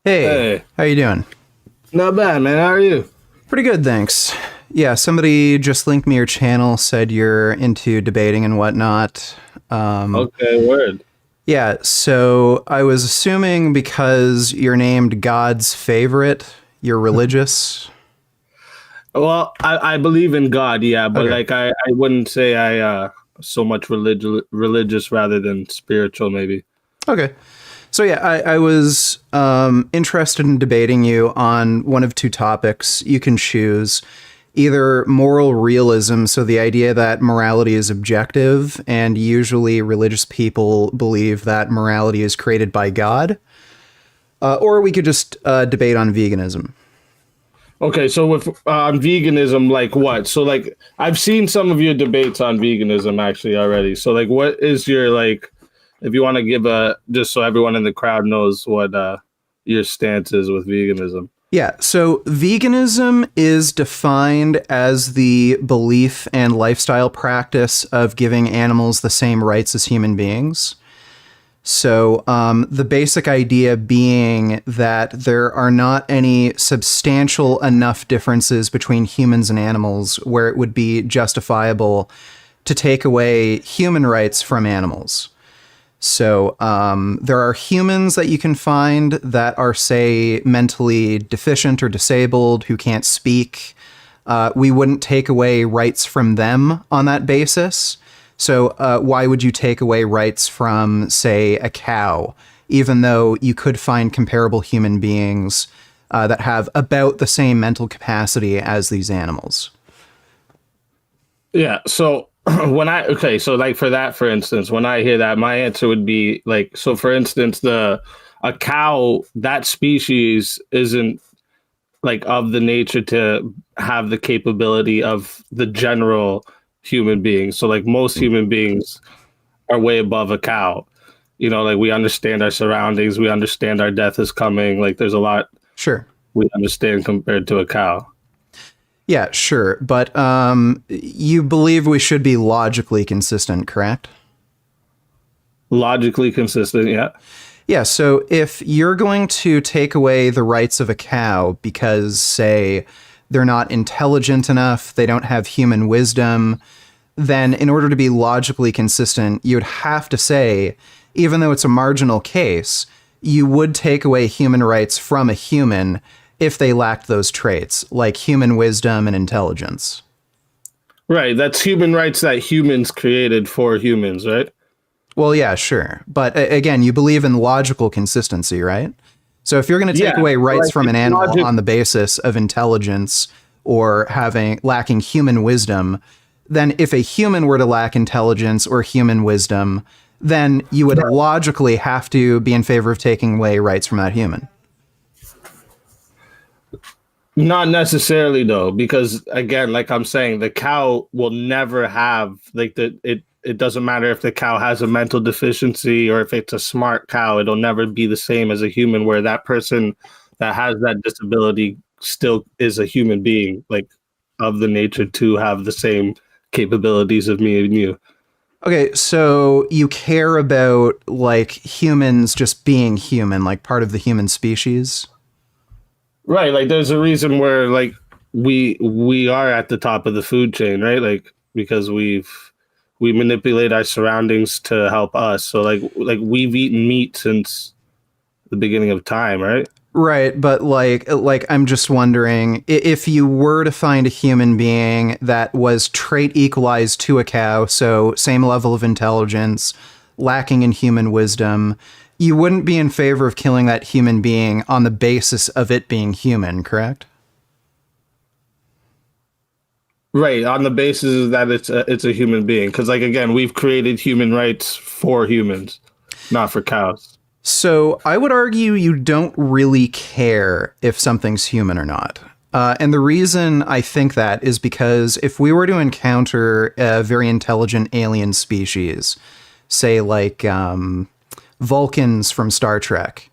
Hey, Hey, how you doing? not bad, man. How are you? Pretty good, thanks. Yeah, somebody just linked me your channel, said you're into debating and whatnot. Um, Okay, word. yeah, so I was assuming because you're named God's favorite, you're religious. Well, I believe in God, yeah, but Okay. like I wouldn't say I so much religious rather than spiritual, maybe. Okay. So yeah, I was interested in debating you on one of two topics. You can choose either moral realism, so the idea that morality is objective, and usually religious people believe that morality is created by God, or we could just debate on veganism. Okay, so with veganism, like what? So like I've seen some of your debates on veganism actually already. So like what is your like if you want to give a just so everyone in the crowd knows what your stance is with veganism. Yeah, so veganism is defined as the belief and lifestyle practice of giving animals the same rights as human beings. So, the basic idea being that there are not any substantial enough differences between humans and animals where it would be justifiable to take away human rights from animals. So, there are humans that you can find that are, say, mentally deficient or disabled who can't speak. We wouldn't take away rights from them on that basis. So, why would you take away rights from, say, a cow, even though you could find comparable human beings that have about the same mental capacity as these animals? Yeah. So so like for that, for instance, when I hear that, my answer would be like, so for instance, the a cow, that species isn't like of the nature to have the capability of the general human being. So like most human beings are way above a cow. You know, like we understand our surroundings, we understand our death is coming. Like there's a lot Sure. we understand compared to a cow. Yeah, sure. But you believe we should be logically consistent, correct? Logically consistent, yeah. Yeah, so if you're going to take away the rights of a cow because, say, they're not intelligent enough, they don't have human wisdom, then in order to be logically consistent, you would have to say, even though it's a marginal case, you would take away human rights from a human if they lacked those traits, like human wisdom and intelligence. Right. That's human rights that humans created for humans, right? Well, yeah, sure. But again, you believe in logical consistency, right? So if you're going to take Yeah. away rights Like from an it's animal logic. on the basis of intelligence or having lacking human wisdom, then if a human were to lack intelligence or human wisdom, then you would logically have to be in favor of taking away rights from that human. Not necessarily though, because again, like I'm saying, the cow will never have like it doesn't matter if the cow has a mental deficiency or if it's a smart cow, it'll never be the same as a human where that person that has that disability still is a human being, like of the nature to have the same capabilities of me and you. Okay, so you care about like humans just being human, like part of the human species? Right, like there's a reason where like we are at the top of the food chain, right? Like because we manipulate our surroundings to help us. So like we've eaten meat since the beginning of time, right? Right, but like I'm just wondering if you were to find a human being that was trait equalized to a cow, so same level of intelligence, lacking in human wisdom, you wouldn't be in favor of killing that human being on the basis of it being human, correct? Right, on the basis that it's a human being. Because like again, we've created human rights for humans, not for cows. So I would argue you don't really care if something's human or not. And the reason I think that is because if we were to encounter a very intelligent alien species, say like Vulcans from Star Trek,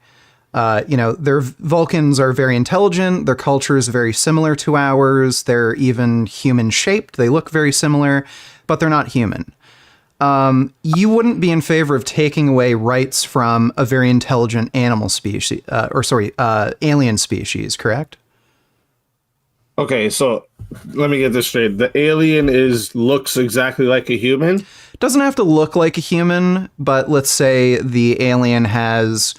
their Vulcans are very intelligent. Their culture is very similar to ours. They're even human shaped. They look very similar, but they're not human. You wouldn't be in favor of taking away rights from a very intelligent animal species, alien species, correct? Okay, so let me get this straight. The alien looks exactly like a human. Doesn't have to look like a human, but let's say the alien has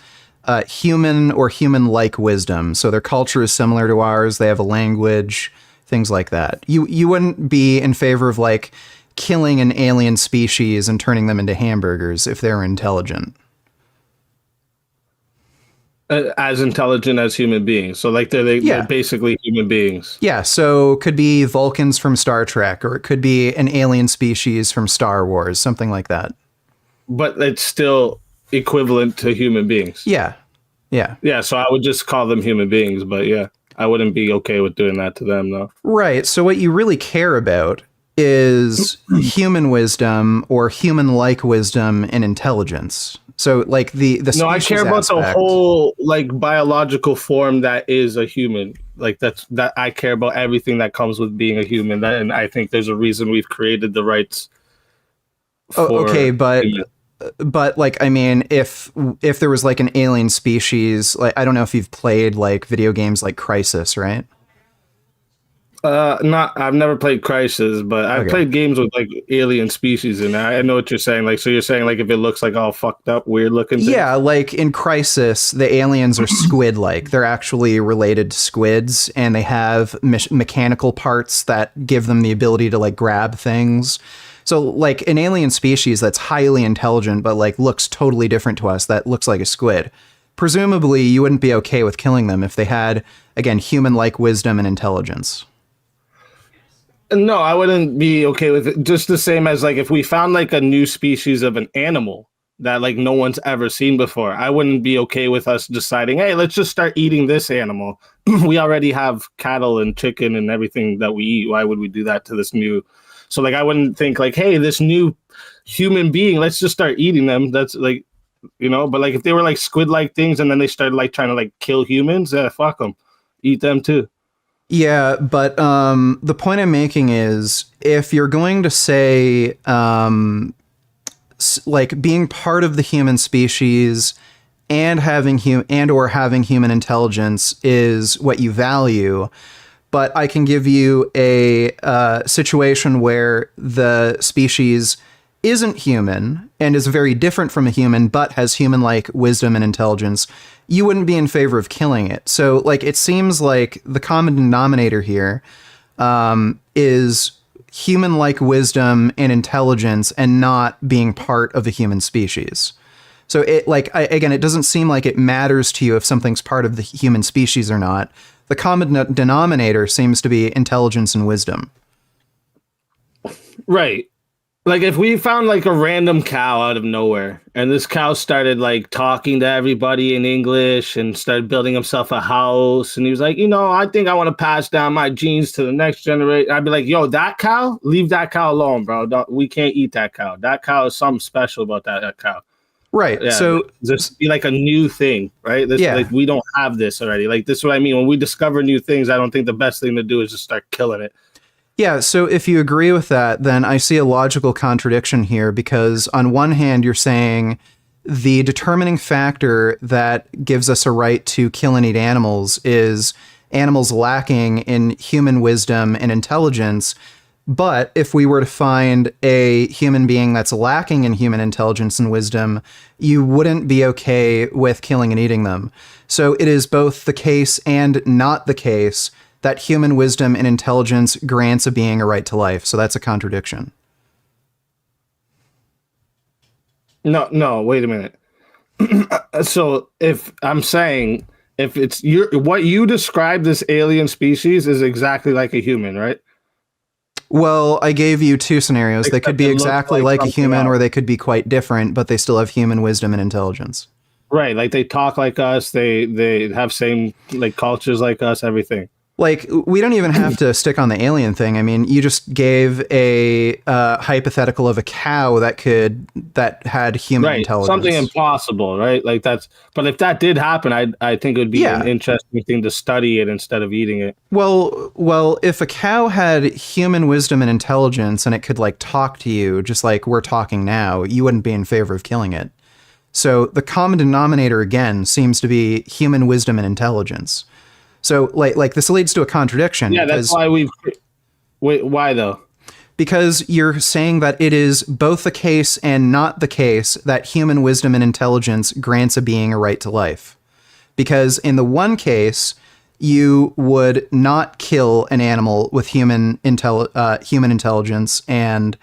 human or human-like wisdom. So their culture is similar to ours. They have a language, things like that. You wouldn't be in favor of like killing an alien species and turning them into hamburgers if they're intelligent. As intelligent as human beings. So like they're basically human beings. Yeah, so could be Vulcans from Star Trek, or it could be an alien species from Star Wars, something like that. But it's still equivalent to human beings. Yeah. Yeah, so I would just call them human beings, but yeah, I wouldn't be okay with doing that to them, though. Right, so what you really care about is human wisdom or human-like wisdom and intelligence. So like the No, I care about the whole like biological form that is a human. Like that I care about everything that comes with being a human. And I think there's a reason we've created the rights. Okay, but like, I mean, if there was like an alien species, like I don't know if you've played like video games like Crisis, right? I've never played Crisis, but I've played games with like alien species, and I know what you're saying. Like, so you're saying like if it looks like all fucked up, weird looking things? Yeah, like in Crisis, the aliens are squid-like. They're actually related to squids, and they have mechanical parts that give them the ability to like grab things. So like an alien species that's highly intelligent, but like looks totally different to us, that looks like a squid. Presumably, you wouldn't be okay with killing them if they had, again, human-like wisdom and intelligence. No, I wouldn't be okay with it. Just the same as like if we found like a new species of an animal that like no one's ever seen before, I wouldn't be okay with us deciding, hey, let's just start eating this animal. We already have cattle and chicken and everything that we eat. Why would we do that to this new? So like I wouldn't think like, hey, this new human being, let's just start eating them. That's like, but like if they were like squid-like things and then they started like trying to like kill humans, fuck them, eat them too. Yeah, but the point I'm making is if you're going to say like being part of the human species and having human intelligence is what you value, but I can give you a situation where the species isn't human and is very different from a human, but has human-like wisdom and intelligence, you wouldn't be in favor of killing it. So, like, it seems like the common denominator here is human-like wisdom and intelligence and not being part of the human species. So, it doesn't seem like it matters to you if something's part of the human species or not. The common denominator seems to be intelligence and wisdom. Right. Like if we found like a random cow out of nowhere and this cow started like talking to everybody in English and started building himself a house and he was like, I think I want to pass down my genes to the next generation. I'd be like, yo, that cow, leave that cow alone, bro. We can't eat that cow. That cow is something special about that cow. Right. Yeah, so this be like a new thing, right? Like we don't have this already. Like this is what I mean. When we discover new things, I don't think the best thing to do is just start killing it. Yeah, so if you agree with that, then I see a logical contradiction here because on one hand, you're saying the determining factor that gives us a right to kill and eat animals is animals lacking in human wisdom and intelligence. But if we were to find a human being that's lacking in human intelligence and wisdom, you wouldn't be okay with killing and eating them. So it is both the case and not the case that human wisdom and intelligence grants a being a right to life. So that's a contradiction. No, wait a minute. So if I'm saying if it's what you describe this alien species is exactly like a human, right? Well, I gave you two scenarios. Except they could be exactly like a human or they could be quite different, but they still have human wisdom and intelligence. Right, like they talk like us, they have same like cultures like us, everything. Like, we don't even have to stick on the alien thing. I mean, you just gave a hypothetical of a cow that had human intelligence. Something impossible, right? Like but if that did happen, I think it would be an interesting thing to study it instead of eating it. Well, if a cow had human wisdom and intelligence and it could like talk to you just like we're talking now, you wouldn't be in favor of killing it. So the common denominator again seems to be human wisdom and intelligence. So like this leads to a contradiction. Yeah, that's why wait, why though? Because you're saying that it is both the case and not the case that human wisdom and intelligence grants a being a right to life. Because in the one case, you would not kill an animal with human intelligence and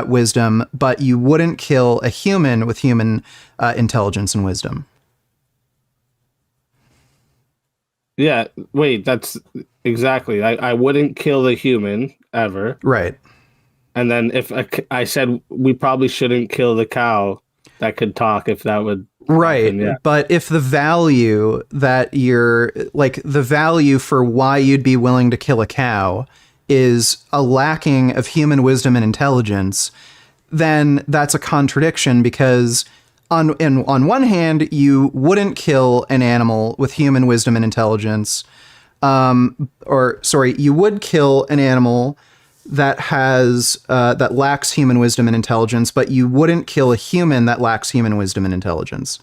wisdom, but you wouldn't kill a human with human intelligence and wisdom. Yeah, wait, that's exactly. I wouldn't kill a human ever. Right. And then if I said we probably shouldn't kill the cow that could talk, if that would right happen, yeah. But if the value that you're like the value for why you'd be willing to kill a cow is a lacking of human wisdom and intelligence, then that's a contradiction because on one hand, you wouldn't kill an animal with human wisdom and intelligence, you would kill an animal that has that lacks human wisdom and intelligence, but you wouldn't kill a human that lacks human wisdom and intelligence.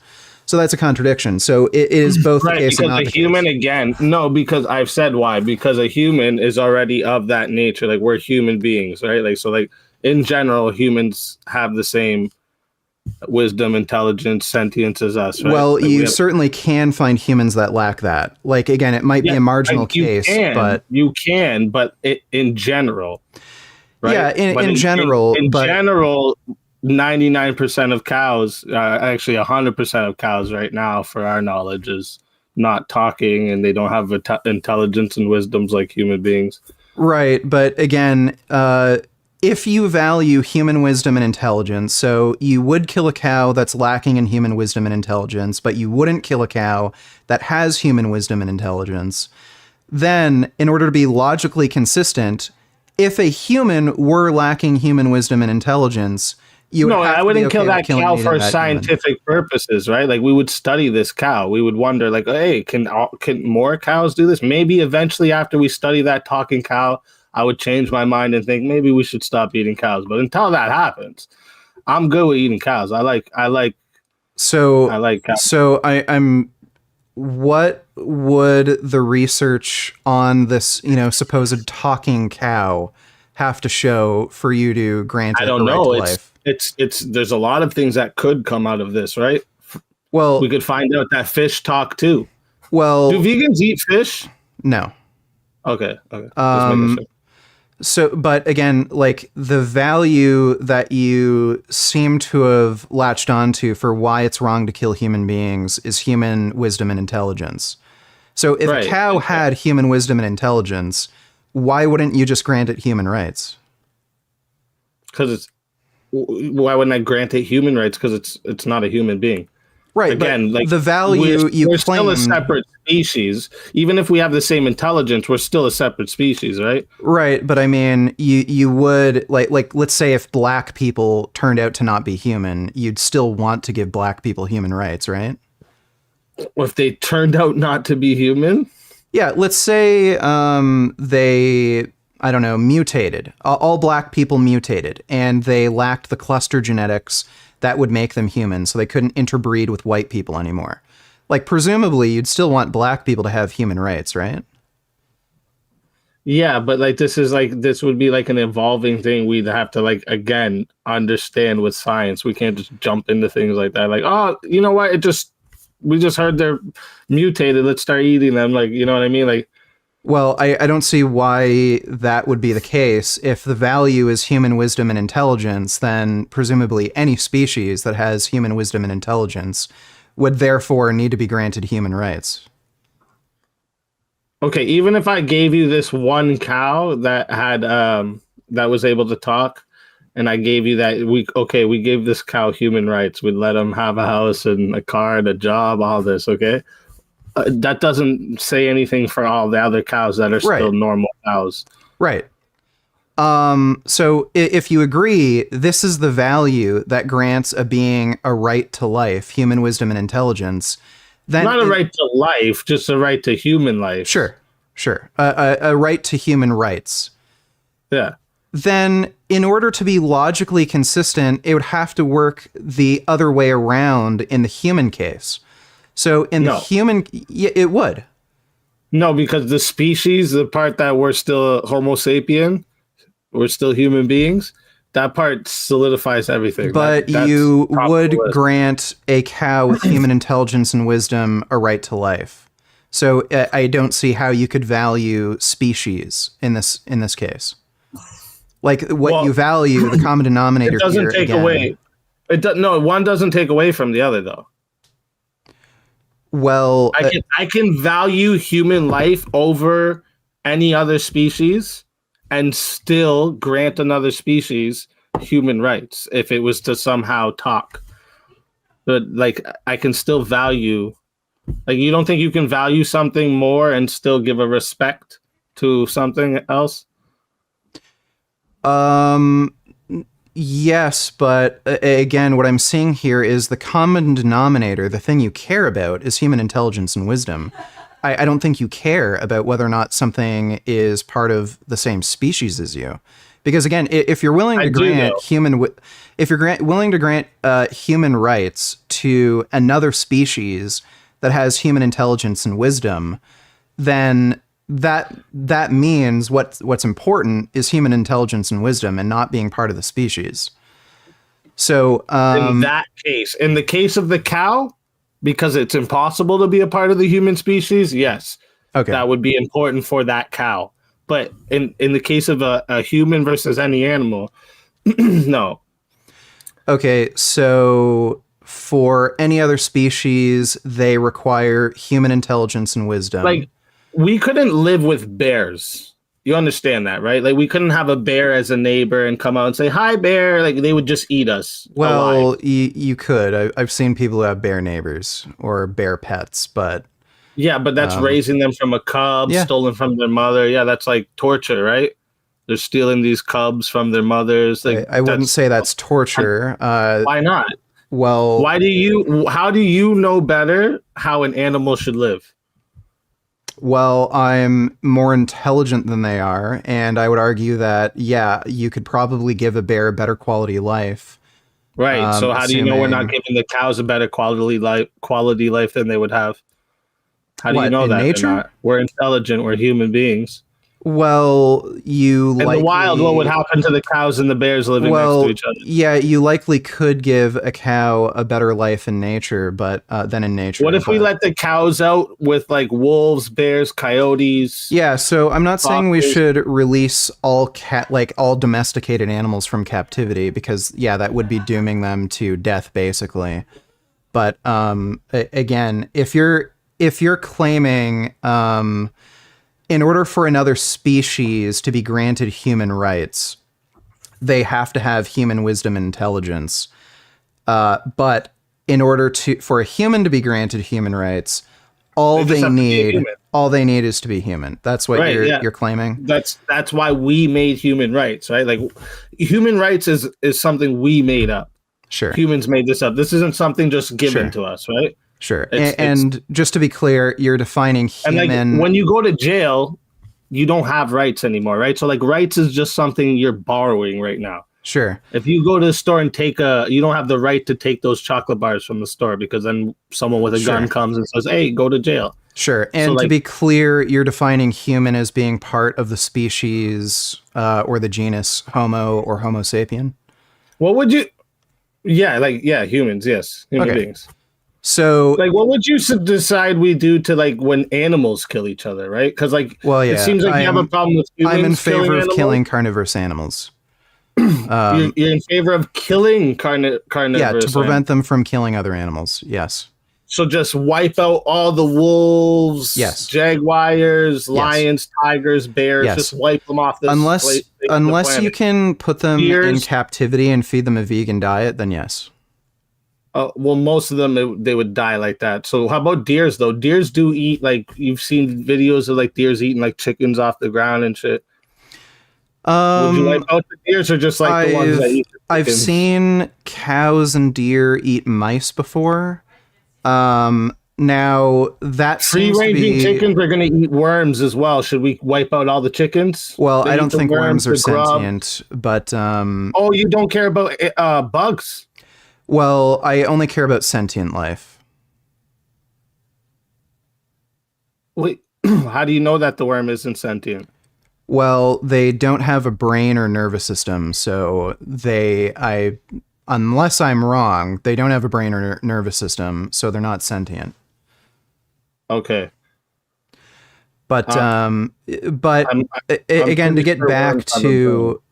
So that's a contradiction. So it is both right, the case and not the case. Because a human, again, no, because I've said why. Because a human is already of that nature. Like, we're human beings, right? Like, so, like, in general, humans have the same wisdom, intelligence, sentience as us, right? Well, like you certainly can find humans that lack that. Like, again, it might be a marginal case, but you can, but in general, right? Yeah, in general, in general, 99% of cows, actually 100% of cows right now, for our knowledge, is not talking, and they don't have intelligence and wisdoms like human beings. Right, but again, if you value human wisdom and intelligence, so you would kill a cow that's lacking in human wisdom and intelligence, but you wouldn't kill a cow that has human wisdom and intelligence, then in order to be logically consistent, if a human were lacking human wisdom and intelligence, you would I wouldn't kill that cow for scientific purposes, right? Like, we would study this cow. We would wonder, like, hey, can more cows do this? Maybe eventually after we study that talking cow, I would change my mind and think maybe we should stop eating cows. But until that happens, I'm good with eating cows. I like cows. So I'm what would the research on this, supposed talking cow have to show for you to grant it the right to life? It's there's a lot of things that could come out of this, right? Well, we could find out that fish talk too. Well, do vegans eat fish? No. Okay. Just making sure. So, but again, like the value that you seem to have latched onto for why it's wrong to kill human beings is human wisdom and intelligence. So if a cow had human wisdom and intelligence, why wouldn't you just grant it human rights? Because why wouldn't I grant it human rights? Because it's not a human being. Right. Again, like the value we're still a separate species. Even if we have the same intelligence, we're still a separate species, right? Right. But I mean, you would like let's say if black people turned out to not be human, you'd still want to give black people human rights, right? Or if they turned out not to be human? Yeah. Let's say they, I don't know, mutated. All black people mutated and they lacked the cluster genetics that would make them human, so they couldn't interbreed with white people anymore. Like, presumably, you'd still want black people to have human rights, right? Yeah, but like this would be like an evolving thing. We'd have to like again understand with science. We can't just jump into things like that. Like, oh, you know what? We just heard they're mutated. Let's start eating them. Like, you know what I mean? Like, well, I don't see why that would be the case. If the value is human wisdom and intelligence, then presumably any species that has human wisdom and intelligence would therefore need to be granted human rights. Okay, even if I gave you this one cow that had that was able to talk, and I gave you that, we gave this cow human rights. We'd let him have a house and a car and a job, all this, okay? That doesn't say anything for all the other cows that are still Right. normal cows. Right. So if you agree, this is the value that grants a being a right to life, human wisdom and intelligence. Then Not a right to life, just a right to human life. Sure. A right to human rights. Yeah. Then in order to be logically consistent, it would have to work the other way around in the human case. So in the human, yeah, it would. No, because the species, the part that we're still Homo sapien, we're still human beings, that part solidifies everything. But you would grant a cow with human intelligence and wisdom a right to life. So I don't see how you could value species in this case. Like what you value, the common denominator. It doesn't take away. No, one doesn't take away from the other, though. Well, I can value human life over any other species and still grant another species human rights if it was to somehow talk. But like, I can still value. Like, you don't think you can value something more and still give a respect to something else? Yes, but again, what I'm seeing here is the common denominator, the thing you care about, is human intelligence and wisdom. I don't think you care about whether or not something is part of the same species as you. Because again, if you're willing to grant willing to grant human rights to another species that has human intelligence and wisdom, then that means what's important is human intelligence and wisdom and not being part of the species. So in that case, in the case of the cow, because it's impossible to be a part of the human species, yes, that would be important for that cow. But in the case of a human versus any animal, no. Okay, so for any other species, they require human intelligence and wisdom. Like, we couldn't live with bears. You understand that, right? Like, we couldn't have a bear as a neighbor and come out and say, "Hi, bear." Like, they would just eat us. Well, you could. I've seen people who have bear neighbors or bear pets, but... Yeah, but that's raising them from a cub, stolen from their mother. Yeah, that's like torture, right? They're stealing these cubs from their mothers. Like, I wouldn't say that's torture. Why not? Well... How do you know better how an animal should live? Well, I'm more intelligent than they are, and I would argue that, yeah, you could probably give a bear a better quality life. Right. So how do you know we're not giving the cows a better quality life than they would have? How do you know that? Nature? We're intelligent. We're human beings. Well, in the wild, what would happen to the cows and the bears living next to each other? Yeah, you likely could give a cow a better life in nature, but than in nature. What if we let the cows out with like wolves, bears, coyotes? Yeah, so I'm not saying we should release all domesticated animals from captivity, because yeah, that would be dooming them to death basically. But again, if you're claiming in order for another species to be granted human rights, they have to have human wisdom and intelligence. But in order for a human to be granted human rights, all they need is to be human. That's what you're claiming. That's why we made human rights, right? Like, human rights is something we made up. Sure. Humans made this up. This isn't something just given to us, right? Sure. And just to be clear, you're defining human... And like, when you go to jail, you don't have rights anymore, right? So like, rights is just something you're borrowing right now. Sure. If you go to the store and you don't have the right to take those chocolate bars from the store, because then someone with a gun comes and says, "Hey, go to jail." Sure. And to be clear, you're defining human as being part of the species or the genus Homo or Homo sapien? What would you... Yeah, humans, yes. Human beings. So, like, what would you decide we do to, like, when animals kill each other, right? Because, like, it seems like you have a problem with humans. I'm in favor of killing carnivorous animals. You're in favor of killing carnivorous? Yeah, to prevent them from killing other animals. Yes. So just wipe out all the wolves, jaguars, lions, tigers, bears. Just wipe them off this unless you can put them in captivity and feed them a vegan diet, then yes. Well, most of them they would die like that. So how about deers though? Deers do eat, like you've seen videos of like deers eating like chickens off the ground and shit. Would you wipe Um, out the deers or just like the ones that eat the I've chickens? seen cows and deer eat mice before. Now that Free seems to ranging be chickens are gonna eat worms as well. Should we wipe out all the chickens? well. They I eat don't the think worms, worms are the grub. sentient, but Oh, you don't care about bugs? well, I only care about sentient life. Wait, how do you know that the worm isn't sentient? Well, they don't have a brain or nervous system, so unless I'm wrong, they don't have a brain or nervous system, so they're not sentient. Okay. But I'm again, to pretty get sure back worms have a brain. to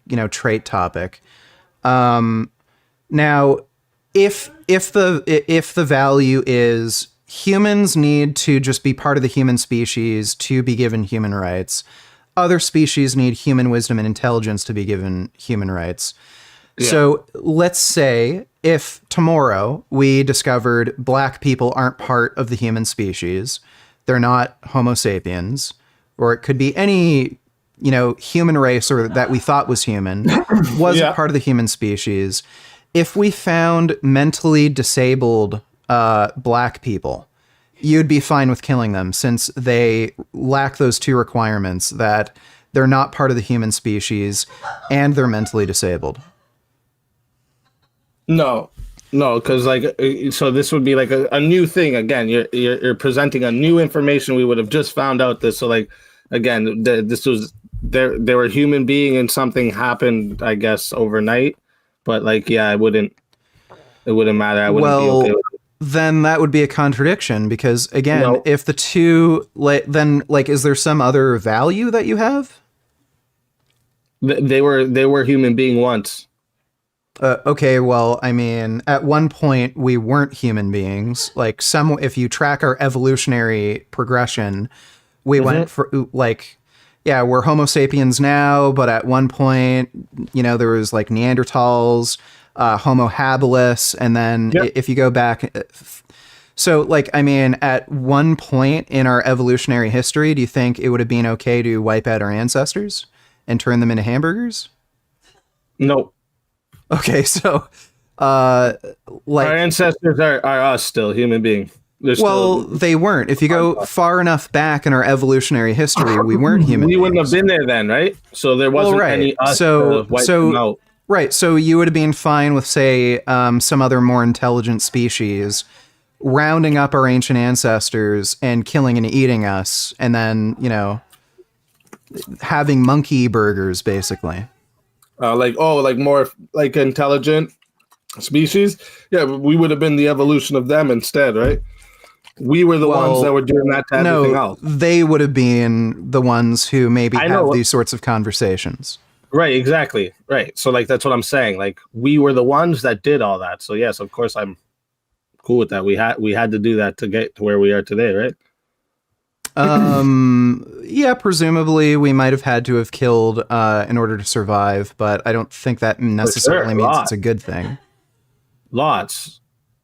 the trait topic. Now, if the value is humans need to just be part of the human species to be given human rights, other species need human wisdom and intelligence to be given human rights. Yeah. So let's say if tomorrow we discovered black people aren't part of the human species, they're not Homo sapiens, or it could be any, human race or that we thought was human, wasn't Yeah. part of the human species. If we found mentally disabled black people, you'd be fine with killing them since they lack those two requirements that they're not part of the human species and they're mentally disabled. No, no, because like so this would be like a new thing again. You're presenting a new information. We would have just found out this. So like again, this was they were human being and something happened, I guess, overnight. But like yeah, it wouldn't matter. I wouldn't be okay Well, with it. then that would be a contradiction because again, No, if the two then is there some other value that you have? they were human being once. Okay, well, I mean, at one point we weren't human beings. If you track our evolutionary progression, we went for yeah, we're Homo sapiens now, but at one point, there was like Neanderthals, Homo habilis, and then Yep. if you go back, so I mean, at one point in our evolutionary history, do you think it would have been okay to wipe out our ancestors and turn them into hamburgers? No, Okay, so uh our ancestors are us still human being. They're well, still. they weren't. If you go far enough back in our evolutionary history, we weren't human We wouldn't have beings. been there then, right? So there wasn't Right. any us So to wipe them out. right. So you would have been fine with, say, some other more intelligent species rounding up our ancient ancestors and killing and eating us, and then having monkey burgers, basically. Like more like intelligent species. Yeah, but we would have been the evolution of them instead, right? We were the ones that Well, were doing that to everything no, else. they would have been the ones who maybe I have know. these sorts of conversations. Right, exactly. Right. So like that's what I'm saying. Like we were the ones that did all that. So yes, of course I'm cool with that. We had to do that to get to where we are today, right? Yeah, presumably we might have had to have killed in order to survive, but I don't think that necessarily a means lot. it's a good thing. Lots.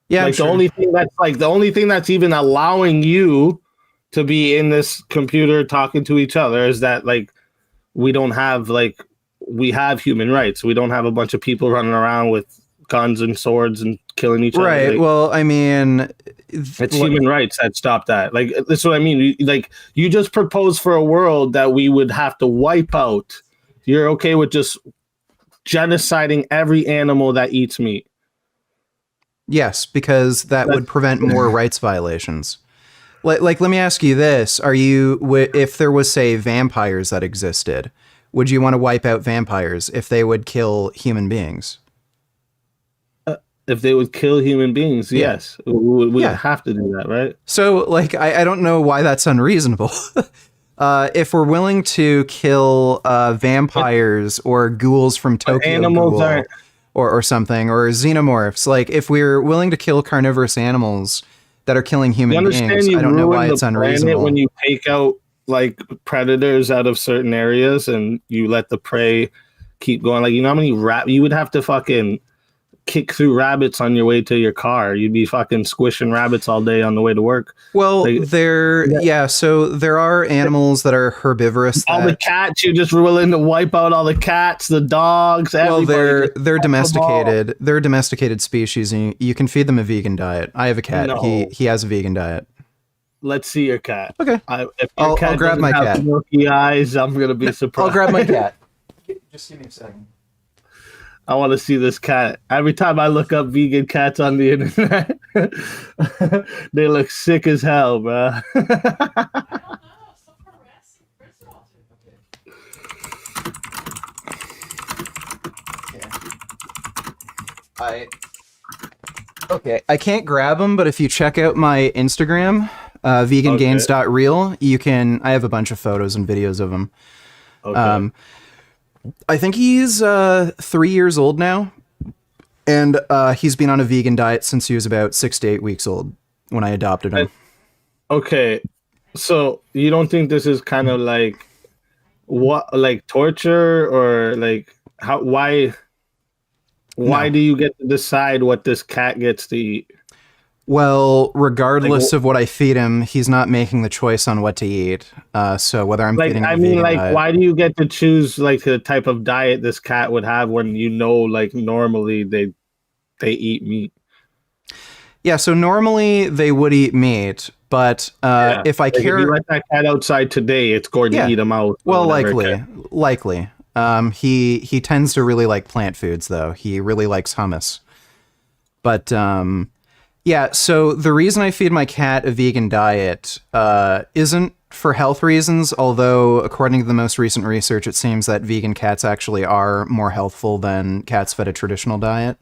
Yeah, I'm Like sure. the only thing that's even allowing you to be in this computer talking to each other is that like we don't have like we have human rights. We don't have a bunch of people running around with guns and swords and killing each other. Right. Like, Well, I mean, it's human rights that stop that. Like that's what I mean. Like you just proposed for a world that we would have to wipe out. You're okay with just genociding every animal that eats meat. yes, because that would prevent more rights violations. Let me ask you this: if there was, say, vampires that existed, would you want to wipe out vampires if they would kill human beings? If they would kill human beings, Yeah. yes, we would Yeah. have to do that, right? So, I don't know why that's unreasonable. If we're willing to kill vampires or ghouls from Tokyo animals Ghoul aren't- or something, or xenomorphs, if we're willing to kill carnivorous animals that are killing You human understand beings, you I don't know why ruin it's the planet unreasonable. when you take out like predators out of certain areas and you let the prey keep going. Like you know how many you would have to fucking kick through rabbits on your way to your car. You'd be fucking squishing rabbits all day on the way to work. Well, Like, so there are animals that are herbivorous. All the cats, you're just willing to wipe out all the cats, the dogs, well, everybody. they're domesticated. They're a domesticated species, and you can feed them a vegan diet. I have a cat. No. He has a vegan diet. Let's see your cat. Okay. If your cat I'll grab my cat. Milky eyes, I'm gonna be surprised. I'll grab my cat. Just give me a second. I want to see this cat. Every time I look up vegan cats on the internet, they look sick as hell, bro. I can't grab them, but if you check out my Instagram, vegangains.real, you can. I have a bunch of photos and videos of him. Okay. I think he's 3 years old now, and he's been on a vegan diet since he was about 6 to 8 weeks old when I adopted him. Okay, so you don't think this is kind of like torture, or like why do you get to decide what this cat gets to eat? Well, regardless of what I feed him, he's not making the choice on what to eat. So whether I'm feeding him a vegan diet, why do you get to choose like the type of diet this cat would have when you know like normally they eat meat? Yeah, so normally they would eat meat, but if I care, if you let that cat outside today, it's going to eat him out. Well, likely. He tends to really like plant foods, though. He really likes hummus. But yeah, so the reason I feed my cat a vegan diet isn't for health reasons, although according to the most recent research, it seems that vegan cats actually are more healthful than cats fed a traditional diet.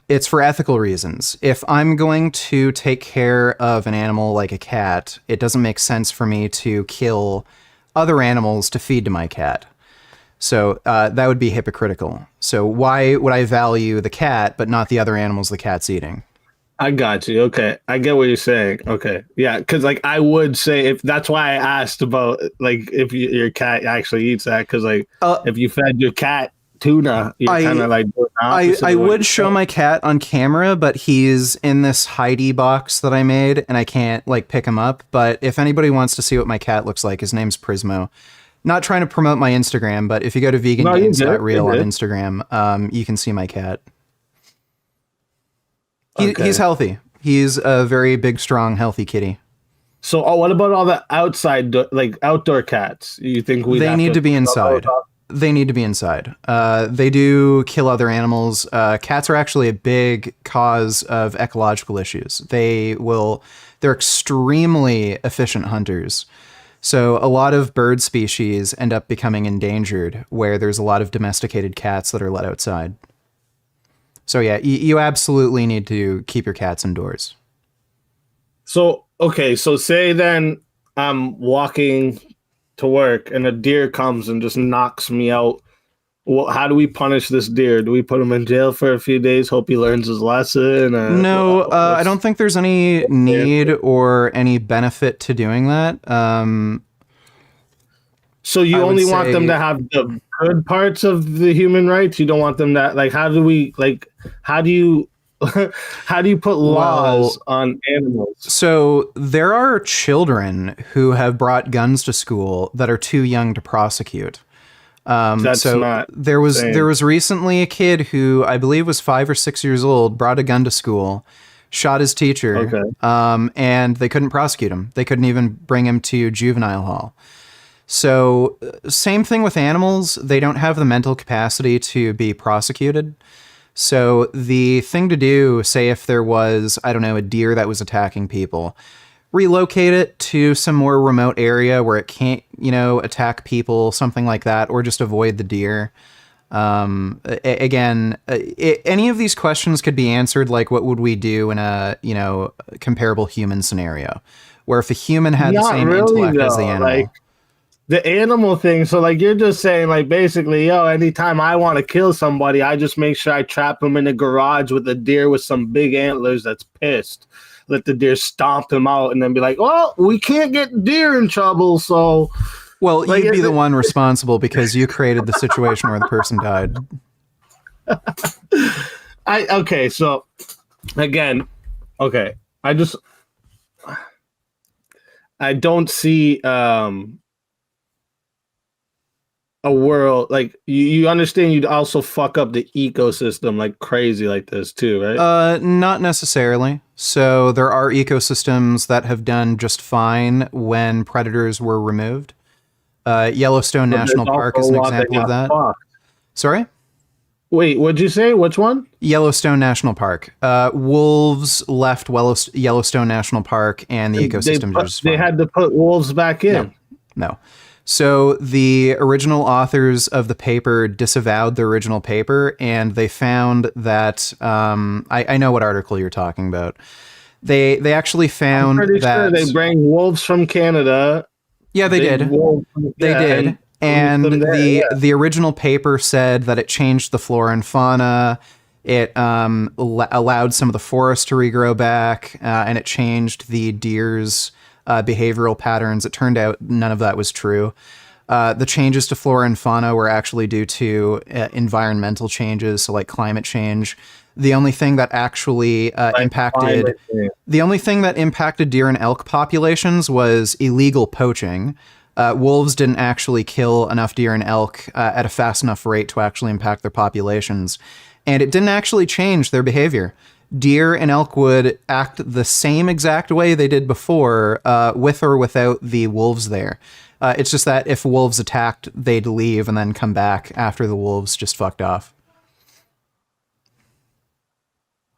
It's for ethical reasons. If I'm going to take care of an animal like a cat, it doesn't make sense for me to kill other animals to feed to my cat. So that would be hypocritical. So why would I value the cat but not the other animals the cat's eating? I got you. Okay, I get what you're saying. Okay, yeah, because like I would say if that's why I asked about like if your cat actually eats that, because like if you fed your cat tuna, you're kind of like I would show my cat on camera, but he's in this hidey box that I made, and I can't like pick him up. But if anybody wants to see what my cat looks like, his name's Prismo. Not trying to promote my Instagram, but if you go to vegangains.real on Instagram, you can see my cat. He's healthy. He's a very big, strong, healthy kitty. So, what about all the outside, like outdoor cats? You think they need to be inside? They need to be inside. They do kill other animals. Cats are actually a big cause of ecological issues. They're extremely efficient hunters. So a lot of bird species end up becoming endangered where there's a lot of domesticated cats that are let outside. So yeah, you absolutely need to keep your cats indoors. So, okay, so say then I'm walking to work and a deer comes and just knocks me out. Well, how do we punish this deer? Do we put him in jail for a few days, hope he learns his lesson? No, I don't think there's any need or any benefit to doing that. So you only want them to have the good parts of the human rights? You don't want them to, like, how do you put laws on animals? So there are children who have brought guns to school that are too young to prosecute. There was recently a kid who I believe was 5 or 6 years old, brought a gun to school, shot his teacher, and they couldn't prosecute him. They couldn't even bring him to juvenile hall. So same thing with animals. They don't have the mental capacity to be prosecuted. So the thing to do, say if there was, I don't know, a deer that was attacking people, relocate it to some more remote area where it can't, attack people, something like that, or just avoid the deer. Any of these questions could be answered like, what would we do in a, comparable human scenario, where if a human had the same intellect as the animal. Like, the animal thing, so like you're just saying like basically, anytime I want to kill somebody, I just make sure I trap them in a garage with a deer with some big antlers that's pissed. Let the deer stomp him out and then be like, well, we can't get deer in trouble, so... Well, like, you'd be the one responsible because you created the situation where the person died. Okay, so again, okay, I don't see a world like you understand you'd also fuck up the ecosystem like crazy like this too, right? Not necessarily. So there are ecosystems that have done just fine when predators were removed. Yellowstone But there's National also Park a is an lot that example of got that. fucked. Sorry? Wait, what'd you say? Which one? Yellowstone National Park. Wolves left Yellowstone National Park and the ecosystem just They fine. had to put wolves back in. No. So the original authors of the paper disavowed the original paper, and they found that I know what article you're talking about. They actually found Pretty that sure they bring wolves from Canada. yeah, they Big did. wolves, They yeah, did. release them And there, the original paper said that it changed the flora and fauna. It allowed some of the forest to regrow back, and it changed the deer's behavioral patterns. It turned out none of that was true. The changes to flora and fauna were actually due to environmental changes, so like climate change. The only thing that actually impacted deer and elk populations was illegal poaching. Wolves didn't actually kill enough deer and elk at a fast enough rate to actually impact their populations. And it didn't actually change their behavior. Deer and elk would act the same exact way they did before, with or without the wolves there. It's just that if wolves attacked, they'd leave and then come back after the wolves just fucked off.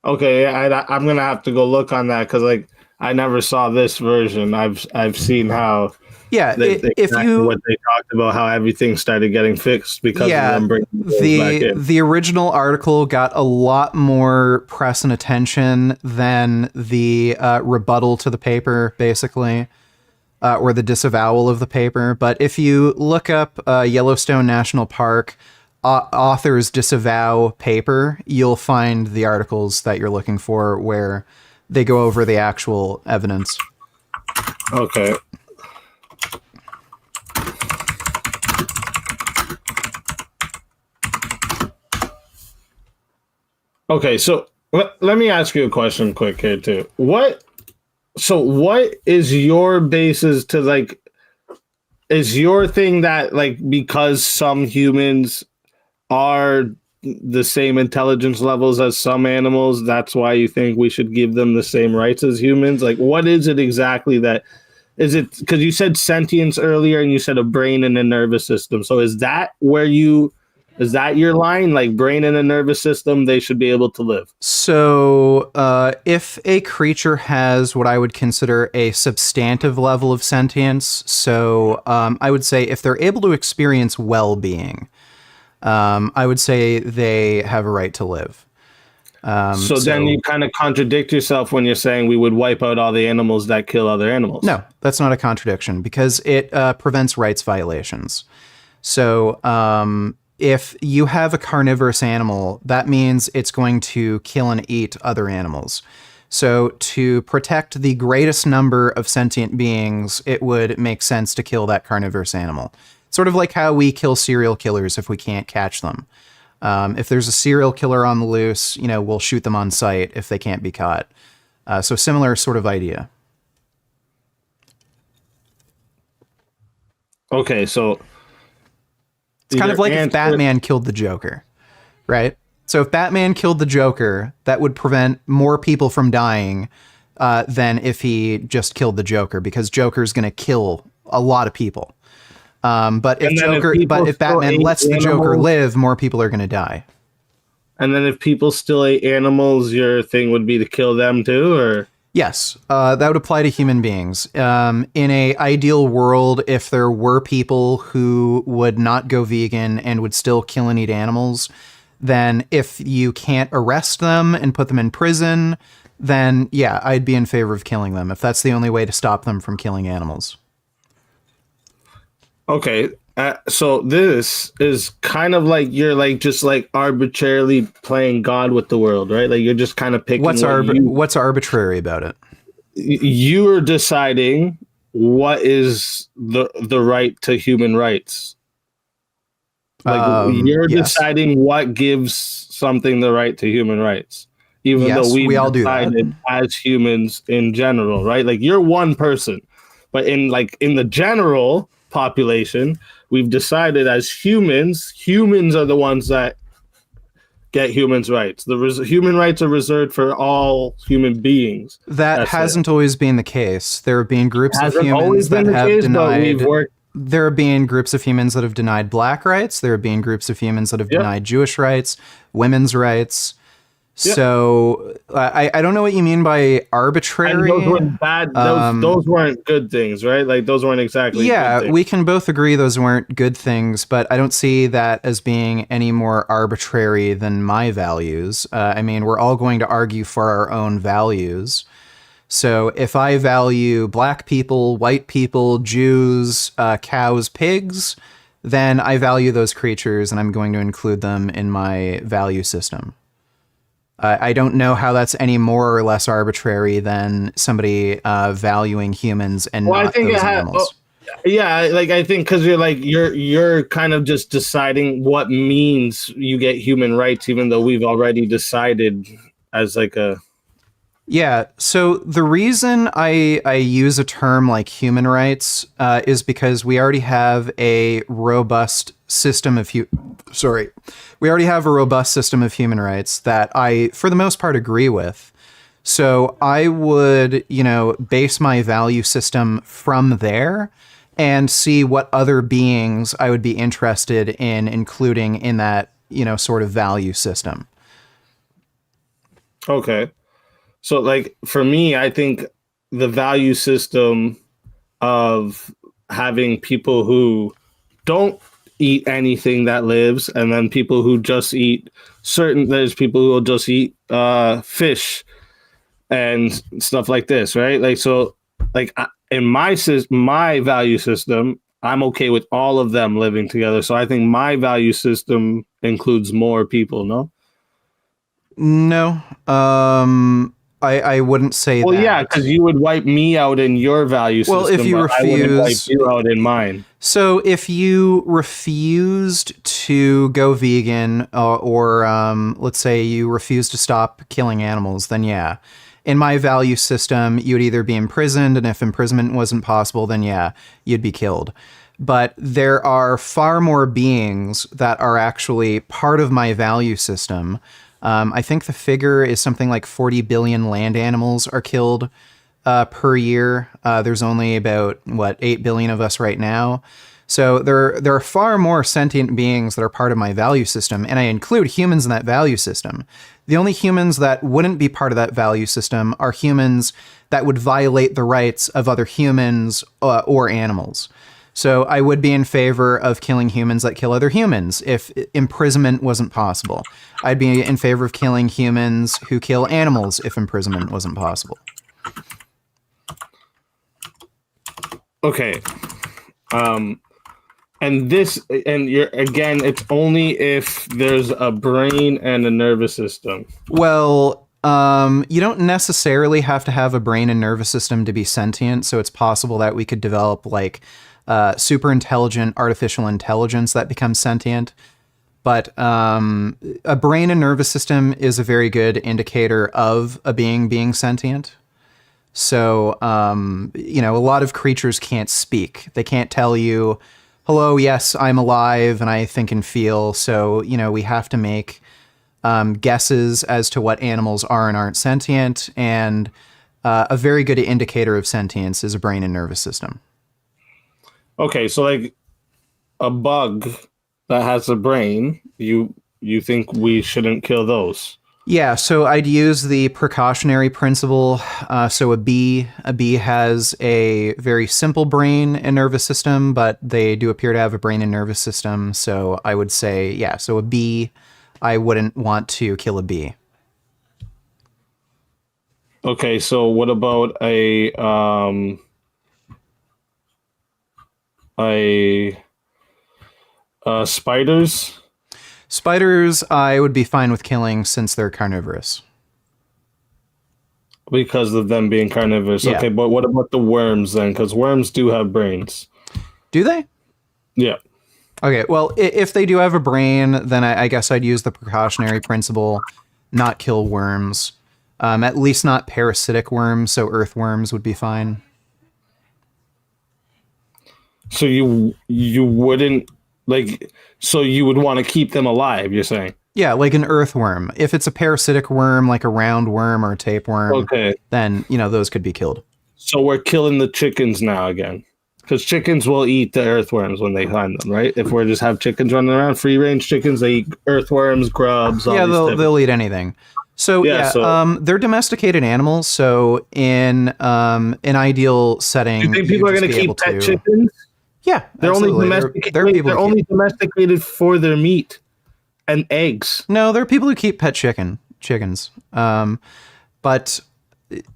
Okay, I'm gonna have to go look on that because like I never saw this version. I've seen how if you what they talked about how everything started getting fixed because of them bringing the back in. The original article got a lot more press and attention than the rebuttal to the paper, basically, or the disavowal of the paper. But if you look up Yellowstone National Park authors disavow paper, you'll find the articles that you're looking for where they go over the actual evidence. Okay. Okay, so let me ask you a question quick here too. What is your basis to like, is your thing that like because some humans are the same intelligence levels as some animals, that's why you think we should give them the same rights as humans? Like, what is it exactly that is it? Because you said sentience earlier and you said a brain and a nervous system. So is that your line? Like brain and a nervous system, they should be able to live. So if a creature has what I would consider a substantive level of sentience, so I would say if they're able to experience well-being, I would say they have a right to live. So then you kind of contradict yourself when you're saying we would wipe out all the animals that kill other animals. No, that's not a contradiction because it prevents rights violations. So if you have a carnivorous animal, that means it's going to kill and eat other animals. So to protect the greatest number of sentient beings, it would make sense to kill that carnivorous animal. Sort of like how we kill serial killers if we can't catch them. If there's a serial killer on the loose, we'll shoot them on sight if they can't be caught. So similar sort of idea. Okay, so it's kind of like if Batman killed the Joker, right? So if Batman killed the Joker, that would prevent more people from dying than if he just killed the Joker, because Joker's going to kill a lot of people. But if Batman lets the Joker live, more people are going to die. And then if people still ate animals, your thing would be to kill them too, or? Yes, that would apply to human beings. In a ideal world, if there were people who would not go vegan and would still kill and eat animals, then if you can't arrest them and put them in prison, then yeah, I'd be in favor of killing them if that's the only way to stop them from killing animals. Okay, so this is kind of like you're like just like arbitrarily playing God with the world, right? Like you're just kind of picking. What's arbitrary about it? You're deciding what is the right to human rights. Like you're Yes. deciding what gives something the right to human rights, even though Yes, we've we all do that. decided as humans in general, right? Like you're one person, but in the general population, we've decided as humans are the ones that get humans' rights. Human rights are reserved for all human beings. That That's it. hasn't always been the case. There have been groups of Hasn't always humans been that the have case, but we've denied. worked. There have been groups of humans that have denied black rights. There have been groups of humans that have Yep. denied Jewish rights, women's rights. Yep. So I don't know what you mean by And arbitrary. those were bad. Those weren't good things, right? Like those weren't exactly good Yeah, things. we can both agree those weren't good things, but I don't see that as being any more arbitrary than my values. I mean, we're all going to argue for our own values. So if I value black people, white people, Jews, cows, pigs, then I value those creatures and I'm going to include them in my value system. I don't know how that's any more or less arbitrary than somebody valuing humans and Well, I not think it those had. animals. Yeah, like I think because you're kind of just deciding what means you get human rights, even though we've already decided as like a. Yeah, so the reason I use a term like human rights is because we already have a robust system of we already have a robust system of human rights that I, for the most part, agree with. So I would, base my value system from there and see what other beings I would be interested in including in that, sort of value system. Okay. So, like for me, I think the value system of having people who don't eat anything that lives, and then people who just eat there's people who will just eat fish and stuff like this, right? Like so, like in my value system, I'm okay with all of them living together. So I think my value system includes more people. No. No, I wouldn't say Well, yeah, that. because you would wipe me out in your value Well, if system, you but I wouldn't wipe refuse, you out in mine. so if you refused to go vegan, or let's say you refuse to stop killing animals, then yeah. In my value system, you'd either be imprisoned, and if imprisonment wasn't possible, then yeah, you'd be killed. But there are far more beings that are actually part of my value system. I think the figure is something like 40 billion land animals are killed per year. There's only about 8 billion of us right now. So there are far more sentient beings that are part of my value system, and I include humans in that value system. The only humans that wouldn't be part of that value system are humans that would violate the rights of other humans or animals. So I would be in favor of killing humans that kill other humans if imprisonment wasn't possible. I'd be in favor of killing humans who kill animals if imprisonment wasn't possible. Okay. It's only if there's a brain and a nervous system. Well, you don't necessarily have to have a brain and nervous system to be sentient. So it's possible that we could develop like super intelligent artificial intelligence that becomes sentient. But a brain and nervous system is a very good indicator of a being sentient. So, a lot of creatures can't speak. They can't tell you, hello, yes, I'm alive and I think and feel. So, we have to make guesses as to what animals are and aren't sentient. And a very good indicator of sentience is a brain and nervous system. Okay, so like a bug that has a brain, you think we shouldn't kill those? Yeah, so I'd use the precautionary principle. So a bee has a very simple brain and nervous system, but they do appear to have a brain and nervous system. So I would say, yeah, so a bee, I wouldn't want to kill a bee. Okay, so what about spiders? Spiders, I would be fine with killing since they're carnivorous. Because of them being carnivorous. Yeah. Okay, but what about the worms then? Because worms do have brains. Do they? Yeah. Okay, well, if they do have a brain, then I guess I'd use the precautionary principle, not kill worms. At least not parasitic worms, so earthworms would be fine. So you wouldn't like so you would want to keep them alive, you're saying? Yeah, like an earthworm. If it's a parasitic worm, like a round worm or a tapeworm, Okay. then, those could be killed. So we're killing the chickens now again. Because chickens will eat the earthworms when they find them, right? If we just have chickens running around, free range chickens, they eat earthworms, grubs, all Yeah, these they'll eat anything. So they're domesticated animals. So in an ideal setting, do you think people are going to keep pet chickens? Yeah, they're absolutely. only domesticated. They're only domesticated for their meat and eggs. No, there are people who keep pet chickens. But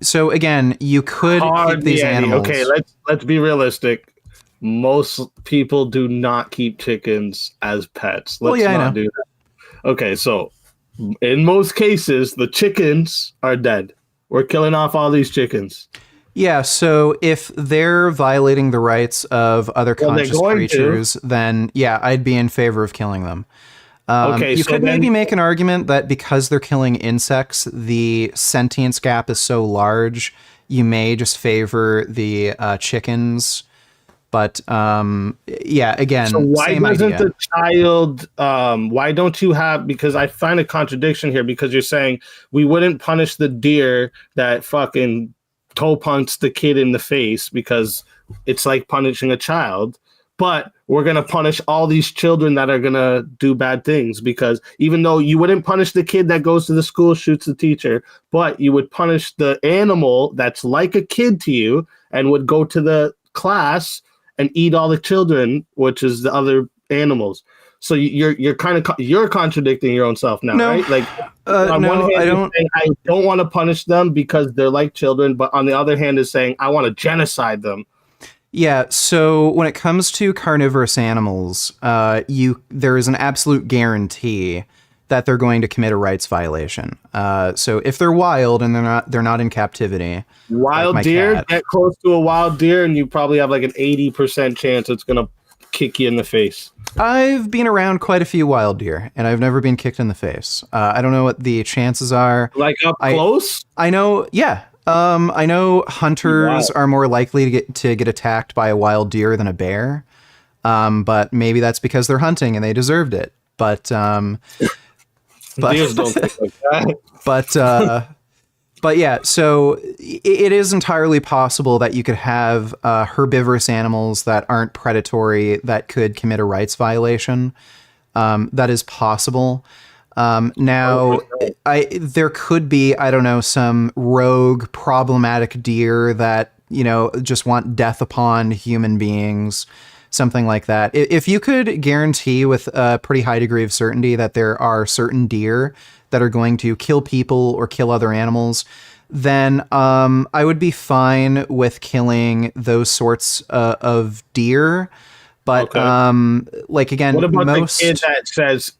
so again, you could keep these animals. Okay, let's be realistic. Most people do not keep chickens as pets. Let's not do that. Okay, so in most cases, the chickens are dead. We're killing off all these chickens. Yeah, so if they're violating the rights of other conscious creatures, then yeah, I'd be in favor of killing them. You could maybe make an argument that because they're killing insects, the sentience gap is so large, you may just favor the chickens. But yeah, again, so why same doesn't idea. the child? Why don't you have? Because I find a contradiction here. Because you're saying we wouldn't punish the deer that fucking toe punched the kid in the face because it's like punishing a child. But we're going to punish all these children that are going to do bad things because even though you wouldn't punish the kid that goes to the school, shoots the teacher, but you would punish the animal that's like a kid to you and would go to the class and eat all the children, which is the other animals. So you're kind of you're contradicting your own self now, right? Like on one hand, I don't want to punish them because they're like children, but on the other hand, is saying I want to genocide them. Yeah, so when it comes to carnivorous animals, there is an absolute guarantee that they're going to commit a rights violation. So if they're wild and they're not in captivity, wild deer, get close to a wild deer, and you probably have like an 80% chance it's gonna kick you in the face. I've been around quite a few wild deer, and I've never been kicked in the face. I don't know what the chances are. Like up close? I know, yeah. I know hunters are more likely to get attacked by a wild deer than a bear. But maybe that's because they're hunting and they deserved it. But deers don't think like that. But yeah, so it is entirely possible that you could have herbivorous animals that aren't predatory that could commit a rights violation. That is possible. Now, there could be, I don't know, some rogue problematic deer that, just want death upon human beings, something like that. If you could guarantee with a pretty high degree of certainty that there are certain deer that are going to kill people or kill other animals, then I would be fine with killing those sorts of deer. But like again, what about the kid that says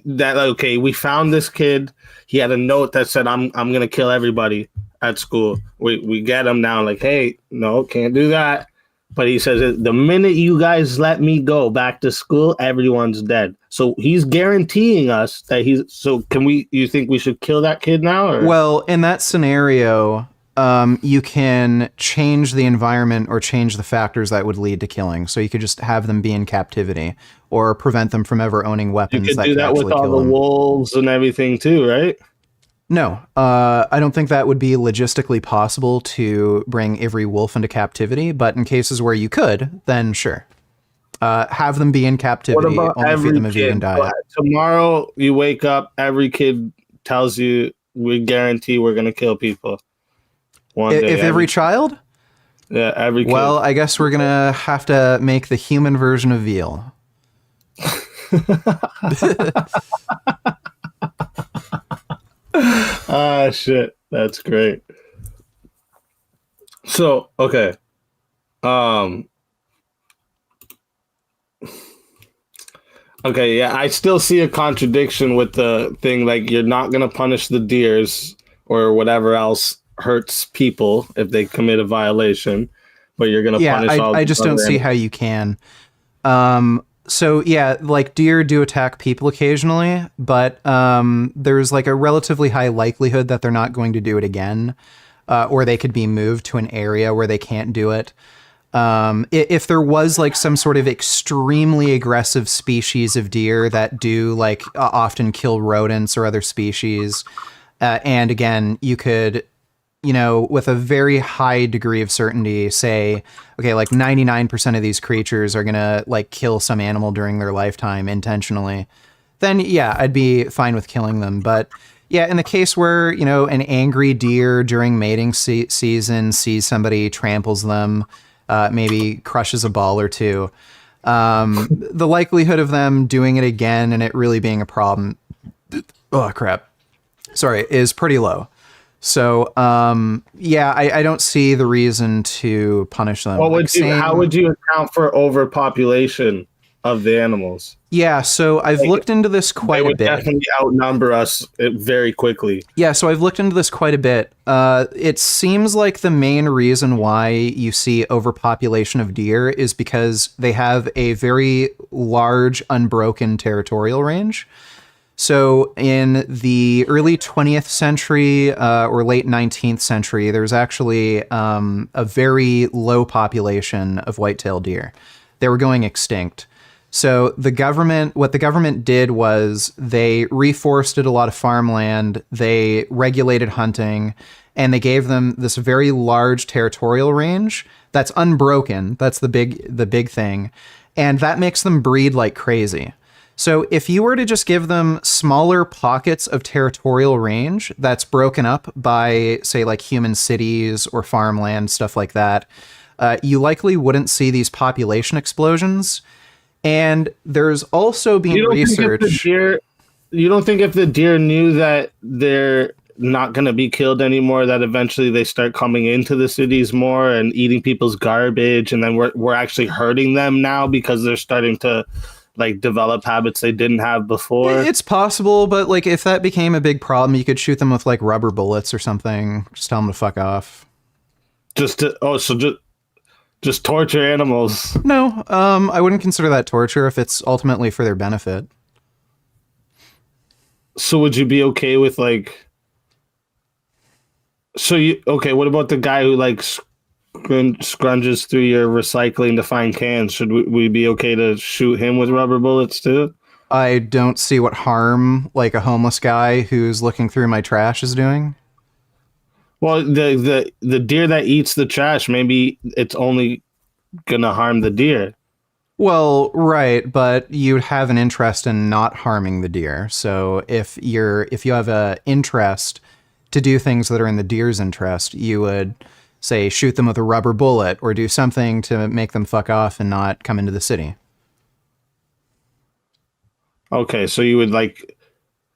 that okay, we found this kid. He had a note that said, "I'm gonna kill everybody at school." We get him now. Like, hey, no, can't do that. But he says, the minute you guys let me go back to school, everyone's dead. So he's guaranteeing us that he's. So can we? You think we should kill that kid now? Or? Well, in that scenario, you can change the environment or change the factors that would lead to killing. So you could just have them be in captivity or prevent them from ever owning weapons. You could do that with all the wolves and everything too, right? No, I don't think that would be logistically possible to bring every wolf into captivity. But in cases where you could, then sure. Have them be in captivity. What about only feed them a vegan diet. Tomorrow you wake up, every kid tells you, we guarantee we're going to kill people. If every child? Yeah, every kid. Well, I guess we're going to have to make the human version of veal. Ah, shit. That's great. So, okay. Okay, yeah, I still see a contradiction with the thing, like, you're not going to punish the deers or whatever else hurts people if they commit a violation, but you're going to punish all I just don't see how you can. So yeah, like deer do attack people occasionally, but there's like a relatively high likelihood that they're not going to do it again, or they could be moved to an area where they can't do it. If there was like some sort of extremely aggressive species of deer that do like often kill rodents or other species, and again, you could, with a very high degree of certainty say, okay, like 99% of these creatures are going to like kill some animal during their lifetime intentionally, then yeah, I'd be fine with killing them. But yeah, in the case where, an angry deer during mating season sees somebody, tramples them, maybe crushes a ball or two, the likelihood of them doing it again and it really being a problem, oh crap, sorry, is pretty low. So, yeah, I don't see the reason to punish them. How would you account for overpopulation of the animals? Yeah, so I've looked into this quite a bit. They would definitely outnumber us very quickly. Yeah, so I've looked into this quite a bit. It seems like the main reason why you see overpopulation of deer is because they have a very large, unbroken territorial range. So in the early 20th century or late 19th century, there was actually a very low population of white-tailed deer. They were going extinct. So what the government did was they reforested a lot of farmland, they regulated hunting, and they gave them this very large territorial range that's unbroken. That's the big thing. And that makes them breed like crazy. So if you were to just give them smaller pockets of territorial range that's broken up by, say, like human cities or farmland, stuff like that, you likely wouldn't see these population explosions. And there's also been research. You don't think if the deer knew that they're not going to be killed anymore, that eventually they start coming into the cities more and eating people's garbage, and then we're actually hurting them now because they're starting to like develop habits they didn't have before? It's possible, but like if that became a big problem, you could shoot them with like rubber bullets or something. Just tell them to fuck off. Just torture animals. No, I wouldn't consider that torture if it's ultimately for their benefit. So would you be okay with like? What about the guy who like scrunges through your recycling to find cans? Should we be okay to shoot him with rubber bullets too? I don't see what harm like a homeless guy who's looking through my trash is doing. Well, the deer that eats the trash, maybe it's only gonna harm the deer. Well, right, but you'd have an interest in not harming the deer. So if you have a interest to do things that are in the deer's interest, you would say shoot them with a rubber bullet or do something to make them fuck off and not come into the city. Okay, so you would like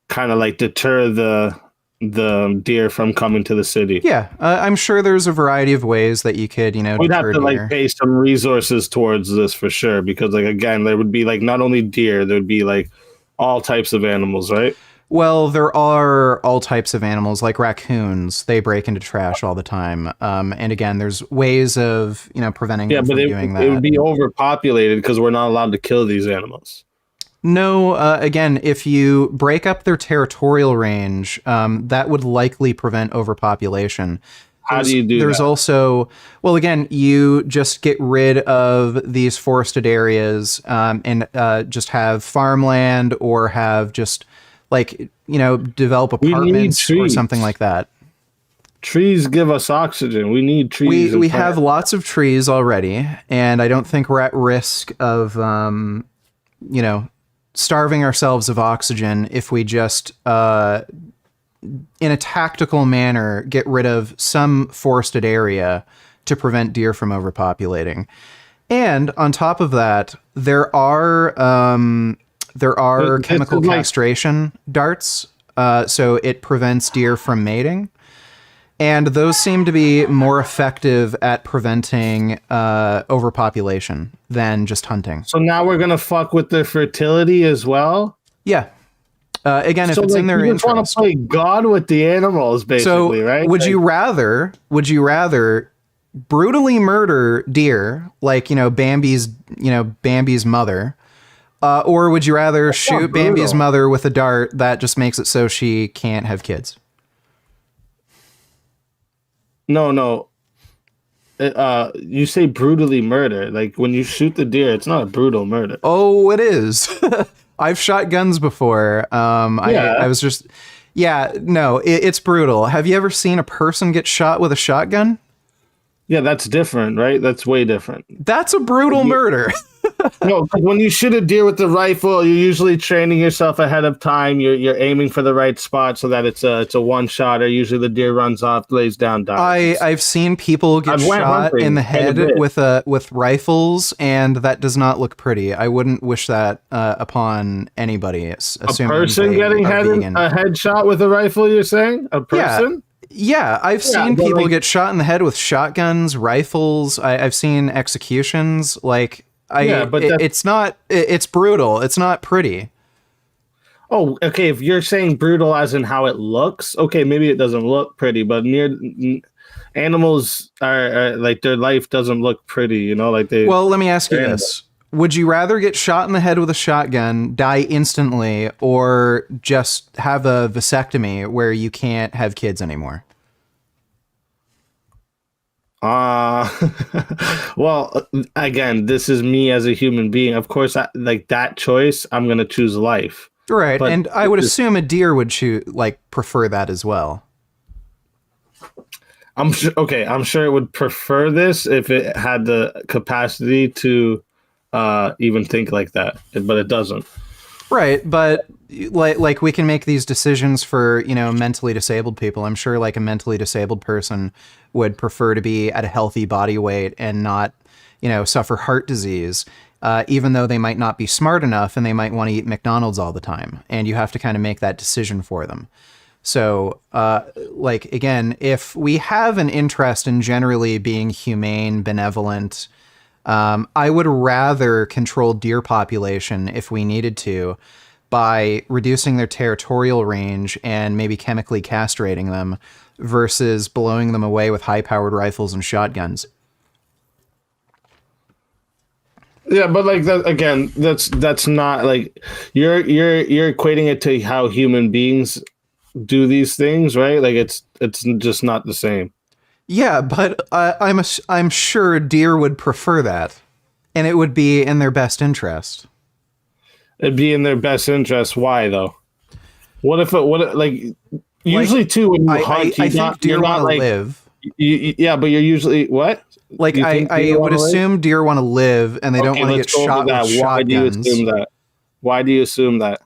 kind of like deter the deer from coming to the city. Yeah, I'm sure there's a variety of ways that you could, we'd have to like pay some resources towards this for sure, because like again, there would be like not only deer, there would be like all types of animals, right? Well, there are all types of animals, like raccoons. They break into trash all the time. And again, there's ways of, preventing them from doing that. It would be overpopulated because we're not allowed to kill these animals. No, again, if you break up their territorial range, that would likely prevent overpopulation. How do you do that? There's also, well, again, you just get rid of these forested areas and just have farmland or have just like, develop apartments or something like that. Trees give us oxygen. We need trees. We have lots of trees already, and I don't think we're at risk of, starving ourselves of oxygen if we just, in a tactical manner, get rid of some forested area to prevent deer from overpopulating. And on top of that, there are chemical castration darts, so it prevents deer from mating. And those seem to be more effective at preventing overpopulation than just hunting. So now we're going to fuck with their fertility as well? Yeah. Again, if it's in their interest. You just want to play God with the animals, basically, right? Would you rather brutally murder deer, like, Bambi's mother, Or would you rather not shoot Bambi's brutal. mother with a dart that just makes it so she can't have kids? No. You say brutally murder. Like when you shoot the deer, it's not a brutal murder. Oh, it is. I've shot guns before. I Yeah. was just, yeah, no, it's brutal. Have you ever seen a person get shot with a shotgun? Yeah, that's different, right? That's way different. That's a brutal murder. No, 'cause when you shoot a deer with the rifle, you're usually training yourself ahead of time. You're aiming for the right spot so that it's a one shotter. Usually the deer runs off, lays down, dies. I've seen people get I've went shot hunting in the quite a head bit. with rifles, and that does not look pretty. I wouldn't wish that upon anybody. A Assuming person they getting are vegan. a headshot with a rifle, you're saying? A person? Yeah, I've seen but people like- get shot in the head with shotguns, rifles. I've seen executions. Like, Yeah, but it's not. It's brutal. It's not pretty. Oh, okay. If you're saying brutal as in how it looks, okay, maybe it doesn't look pretty, but animals are like their life doesn't look pretty, you know, like they. Well, let me ask you Fair this. Would you rather get shot in the head with a shotgun, die instantly, or just have a vasectomy where you can't have kids anymore? Well, again, this is me as a human being. Of course, like that choice, I'm gonna choose life. Right, But and I would assume a deer would prefer that as well. I'm sure. Okay, I'm sure it would prefer this if it had the capacity to even think like that, but it doesn't. Right, but like we can make these decisions for, mentally disabled people. I'm sure like a mentally disabled person would prefer to be at a healthy body weight and not, suffer heart disease, even though they might not be smart enough and they might want to eat McDonald's all the time. And you have to kind of make that decision for them. So, again, if we have an interest in generally being humane, benevolent, I would rather control deer population if we needed to by reducing their territorial range and maybe chemically castrating them versus blowing them away with high-powered rifles and shotguns. Yeah, but like that again, that's not like you're equating it to how human beings do these things, right? Like it's just not the same. Yeah, but I'm sure deer would prefer that, and it would be in their best interest. It'd be in their best interest. Why though? What if like usually too when you hunt, I think deer want to live. Yeah, but you're usually what? Like I would assume deer want to live, and they don't want to get shot with shotguns. Why do you assume that? Why do you assume that?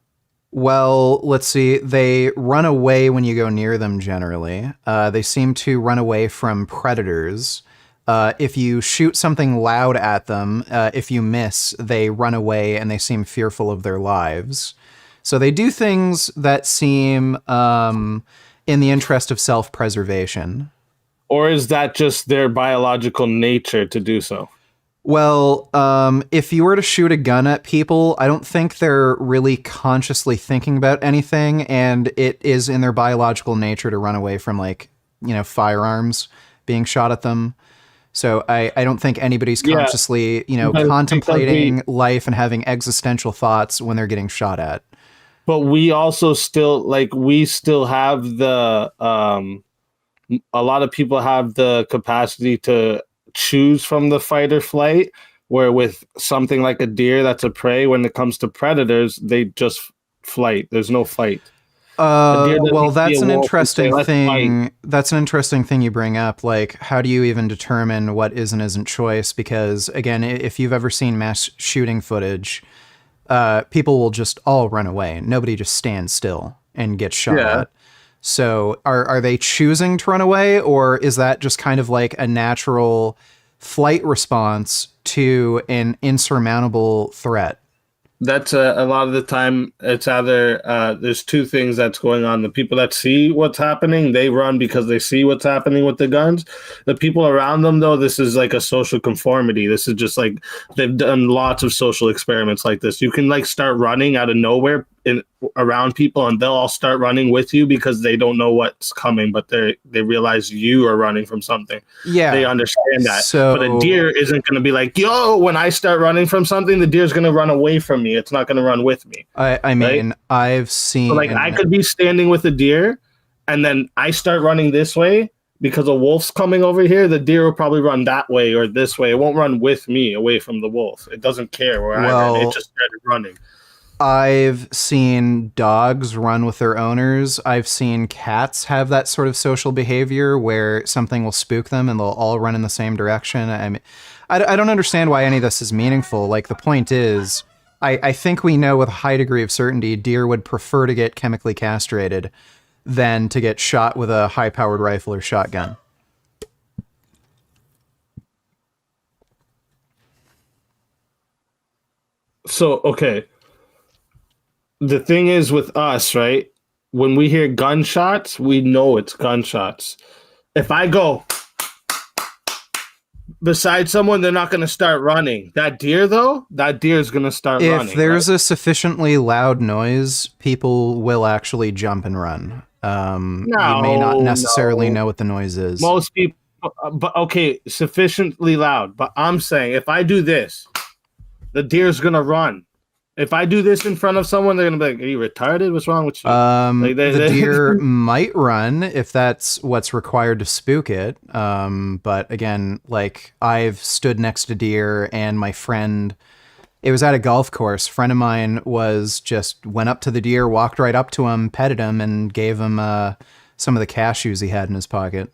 Well, let's see. They run away when you go near them, generally. They seem to run away from predators. If you shoot something loud at them, if you miss, they run away and they seem fearful of their lives. So they do things that seem in the interest of self-preservation. Or is that just their biological nature to do so? Well, if you were to shoot a gun at people, I don't think they're really consciously thinking about anything, and it is in their biological nature to run away from, firearms being shot at them. So I don't think anybody's consciously, contemplating life and having existential thoughts when they're getting shot at. But we also still have the a lot of people have the capacity to choose from the fight or flight, where with something like a deer that's a prey, when it comes to predators, they just flight. There's no fight. Well, that's an interesting thing. That's an interesting thing you bring up. Like, how do you even determine what is and isn't choice? Because again, if you've ever seen mass shooting footage, people will just all run away. Nobody just stands still and gets shot at. So are they choosing to run away, or is that just kind of like a natural flight response to an insurmountable threat? That's a lot of the time. It's either there's two things that's going on. The people that see what's happening, they run because they see what's happening with the guns. The people around them, though, this is like a social conformity. This is just like they've done lots of social experiments like this. You can like start running out of nowhere in around people, and they'll all start running with you because they don't know what's coming, but they realize you are running from something. Yeah. They understand that. So, but a deer isn't going to be like, yo, when I start running from something, the deer's going to run away from me. It's not going to run with me. I mean, right? I've seen... So like, I could be standing with a deer, and then I start running this way because a wolf's coming over here. The deer will probably run that way or this way. It won't run with me away from the wolf. It doesn't care where I run. It just started running. I've seen dogs run with their owners. I've seen cats have that sort of social behavior where something will spook them and they'll all run in the same direction. I mean, I don't understand why any of this is meaningful. Like, the point is, I think we know with a high degree of certainty deer would prefer to get chemically castrated than to get shot with a high-powered rifle or shotgun. So, okay. The thing is with us, right? When we hear gunshots, we know it's gunshots. If I go beside someone, they're not going to start running. That deer, though, that deer is going to start running. If there's a sufficiently loud noise, people will actually jump and run. You may not necessarily know what the noise is. Most people, but okay, sufficiently loud. But I'm saying if I do this, the deer's going to run. If I do this in front of someone, they're going to be like, are you retarded? What's wrong with you? The deer might run if that's what's required to spook it. But again, like, I've stood next to deer and my friend, it was at a golf course. A friend of mine went up to the deer, walked right up to him, petted him, and gave him some of the cashews he had in his pocket.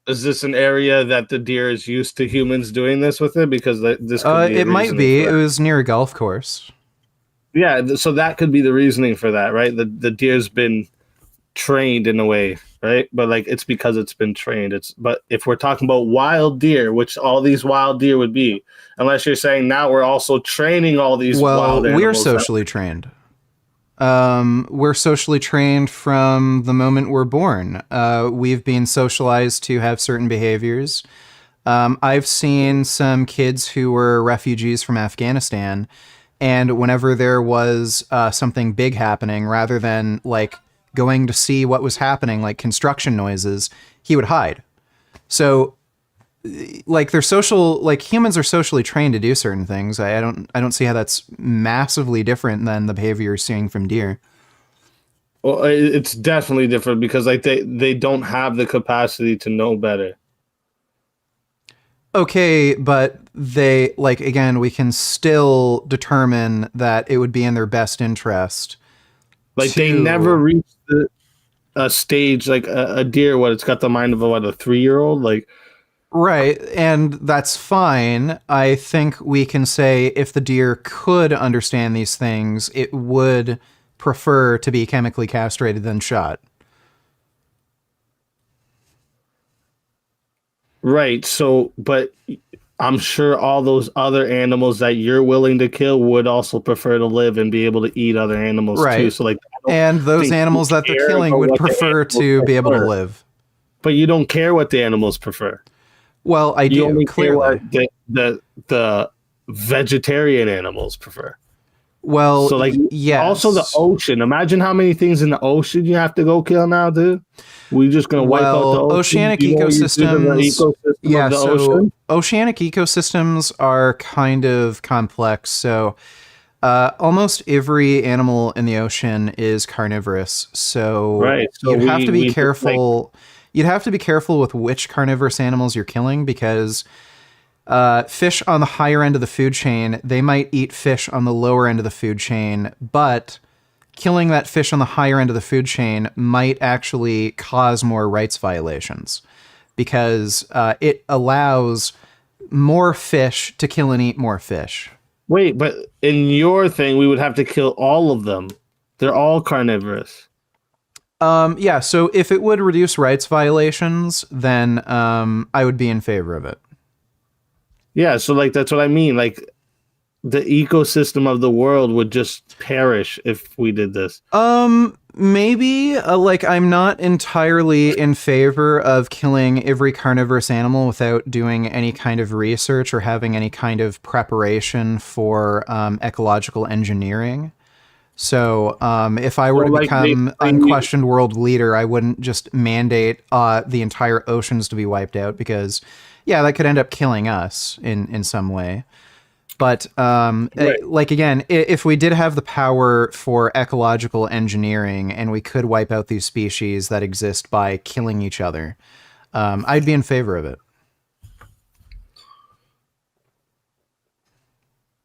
Is this an area that the deer is used to humans doing this with it? Because this could be it might be. It was near a golf course. Yeah, so that could be the reasoning for that, right? The deer's been trained in a way, right? But like, it's because it's been trained. But if we're talking about wild deer, which all these wild deer would be, unless you're saying now we're also training all these wild animals. We're socially trained. We're socially trained from the moment we're born. We've been socialized to have certain behaviors. I've seen some kids who were refugees from Afghanistan, and whenever there was something big happening, rather than like going to see what was happening, like construction noises, he would hide. So, like, they're social, like, humans are socially trained to do certain things. I don't see how that's massively different than the behavior you're seeing from deer. Well, it's definitely different because like they don't have the capacity to know better. Okay, but they, like, again, we can still determine that it would be in their best interest. Like, they never reached a stage like a deer. It's got the mind of a 3-year-old, like. Right, and that's fine. I think we can say if the deer could understand these things, it would prefer to be chemically castrated than shot. Right, so, but I'm sure all those other animals that you're willing to kill would also prefer to live and be able to eat other animals too. So, like, and those animals that they're killing would prefer to be able to live. But you don't care what the animals prefer. Well, I do. Only clearly, care what the vegetarian animals prefer. Well, so like, yes. Also the ocean. Imagine how many things in the ocean you have to go kill now, dude. We're just gonna wipe out the ocean. Oceanic ecosystems. Yeah, so oceanic ecosystems are kind of complex. So almost every animal in the ocean is carnivorous. So, right. So you'd have to be careful. You'd have to be careful with which carnivorous animals you're killing, because fish on the higher end of the food chain, they might eat fish on the lower end of the food chain, but killing that fish on the higher end of the food chain might actually cause more rights violations, because it allows more fish to kill and eat more fish. Wait, but in your thing, we would have to kill all of them. They're all carnivorous. Yeah, so if it would reduce rights violations, then I would be in favor of it. Yeah, so like that's what I mean. Like, the ecosystem of the world would just perish if we did this. Maybe. Like, I'm not entirely in favor of killing every carnivorous animal without doing any kind of research or having any kind of preparation for ecological engineering. So if I were to like become they unquestioned world leader, I wouldn't just mandate the entire oceans to be wiped out because, yeah, that could end up killing us in some way. But right. like again, if we did have the power for ecological engineering and we could wipe out these species that exist by killing each other, I'd be in favor of it.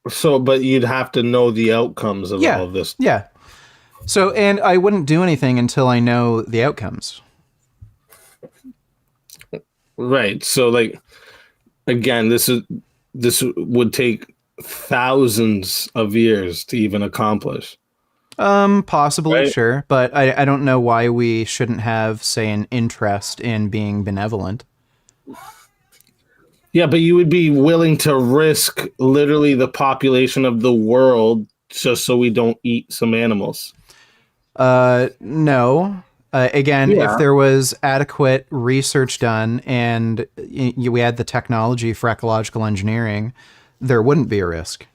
So, but you'd have to know the outcomes of Yeah, all of this. yeah. So, and I wouldn't do anything until I know the outcomes. Right. So like again, this would take thousands of years to even accomplish. Possibly, Right? sure, but I don't know why we shouldn't have, say, an interest in being benevolent. Yeah, but you would be willing to risk literally the population of the world just so we don't eat some animals. No. Again, if Yeah. there was adequate research done and we had the technology for ecological engineering, there wouldn't be a risk.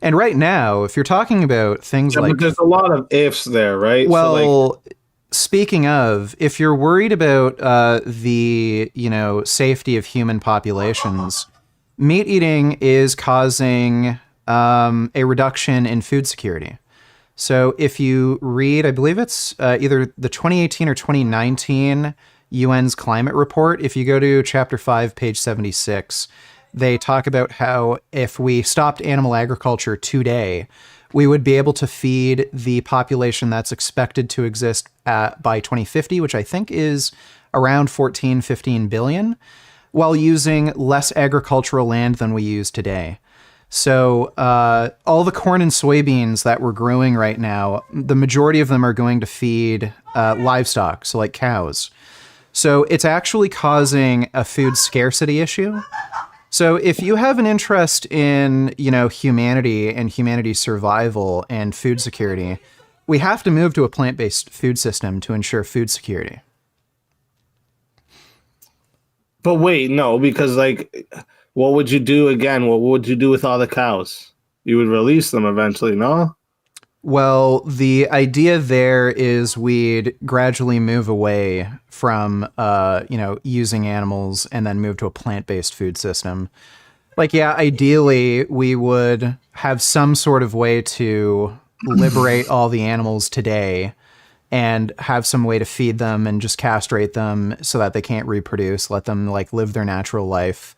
And right now, if you're talking about things Yeah, like, but there's a lot of ifs there, right? So like well, speaking of, if you're worried about the safety of human populations, meat eating is causing a reduction in food security. So if you read, I believe it's either the 2018 or 2019 UN's climate report, if you go to chapter 5, page 76, they talk about how if we stopped animal agriculture today, we would be able to feed the population that's expected to exist by 2050, which I think is around 14, 15 billion, while using less agricultural land than we use today. So all the corn and soybeans that we're growing right now, the majority of them are going to feed livestock, so like cows. So it's actually causing a food scarcity issue. So if you have an interest in, humanity and humanity's survival and food security, we have to move to a plant-based food system to ensure food security. but wait, no, because like what would you do again? What would you do with all the cows? You would release them eventually, no? Well, the idea there is we'd gradually move away from, using animals and then move to a plant-based food system. Like, yeah, ideally we would have some sort of way to liberate all the animals today and have some way to feed them and just castrate them so that they can't reproduce, let them like live their natural life.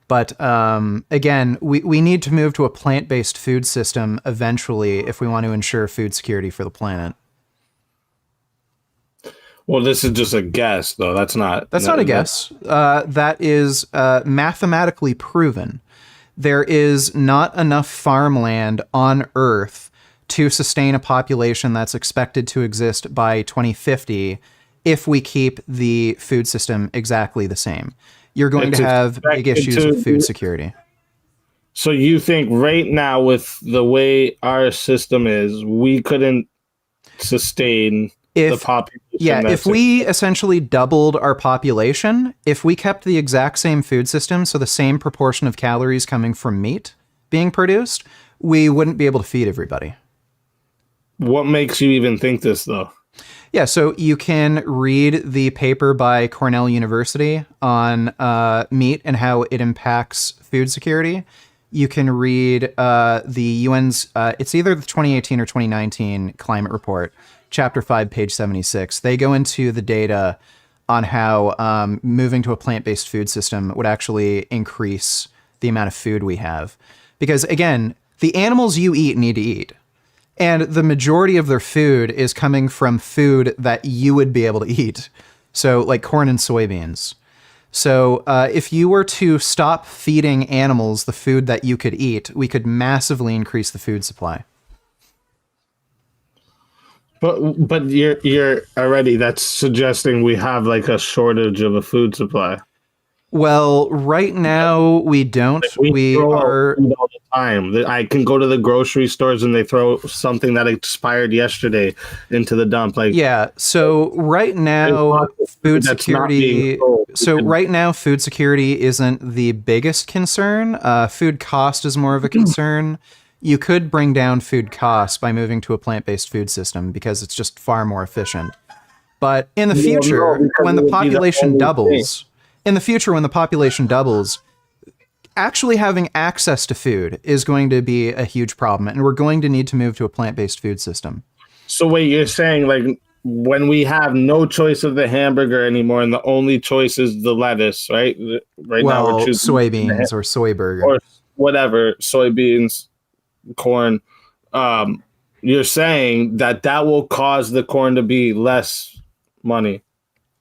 But again, we need to move to a plant-based food system eventually if we want to ensure food security for the planet. Well, this is just a guess, though. That's not. That's not a guess. That is mathematically proven. There is not enough farmland on Earth to sustain a population that's expected to exist by 2050 if we keep the food system exactly the same. You're going to have big issues with food security. So you think right now, with the way our system is, we couldn't sustain the population? Yeah, if we essentially doubled our population, if we kept the exact same food system, so the same proportion of calories coming from meat being produced, we wouldn't be able to feed everybody. What makes you even think this, though? Yeah, so you can read the paper by Cornell University on meat and how it impacts food security. You can read the UN's, it's either the 2018 or 2019 climate report, chapter 5, page 76. They go into the data on how moving to a plant-based food system would actually increase the amount of food we have. Because again, the animals you eat need to eat. And the majority of their food is coming from food that you would be able to eat. So like corn and soybeans. So if you were to stop feeding animals the food that you could eat, we could massively increase the food supply. But you're already, that's suggesting we have like a shortage of a food supply. Well, right now we don't. Like we We throw out are. food all the time. I can go to the grocery stores and they throw something that expired yesterday into the dump. Like Yeah. So right there's now, lots of food food that's not being security. sold. So right now, food security isn't the biggest concern. Food cost is more of a concern. You could bring down food costs by moving to a plant-based food system because it's just far more efficient. But in the Well, no, future, because when it the would be the population only thing. doubles, in the future when the population doubles, actually having access to food is going to be a huge problem, and we're going to need to move to a plant-based food system. So wait, you're saying like when we have no choice of the hamburger anymore and the only choice is the lettuce, right? Right now we're Well, choosing soybeans or soy burger. or whatever, soybeans, corn. Um, you're saying that that will cause the corn to be less money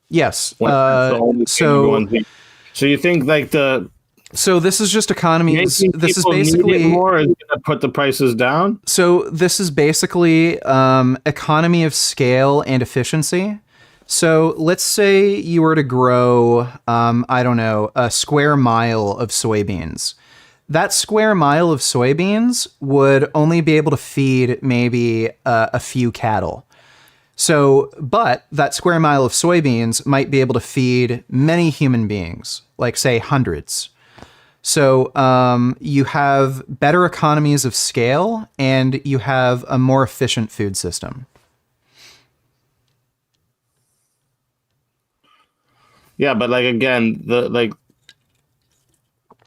Yes. when that's the only thing everyone's eating. So you think like the So this is just economies. making This is people need it basically more is going to put the prices down? economy of scale and efficiency. So let's say you were to grow, I don't know, a square mile of soybeans. That square mile of soybeans would only be able to feed maybe a few cattle. So, but that square mile of soybeans might be able to feed many human beings, like say hundreds. So you have better economies of scale and you have a more efficient food system. Yeah, but like again, the like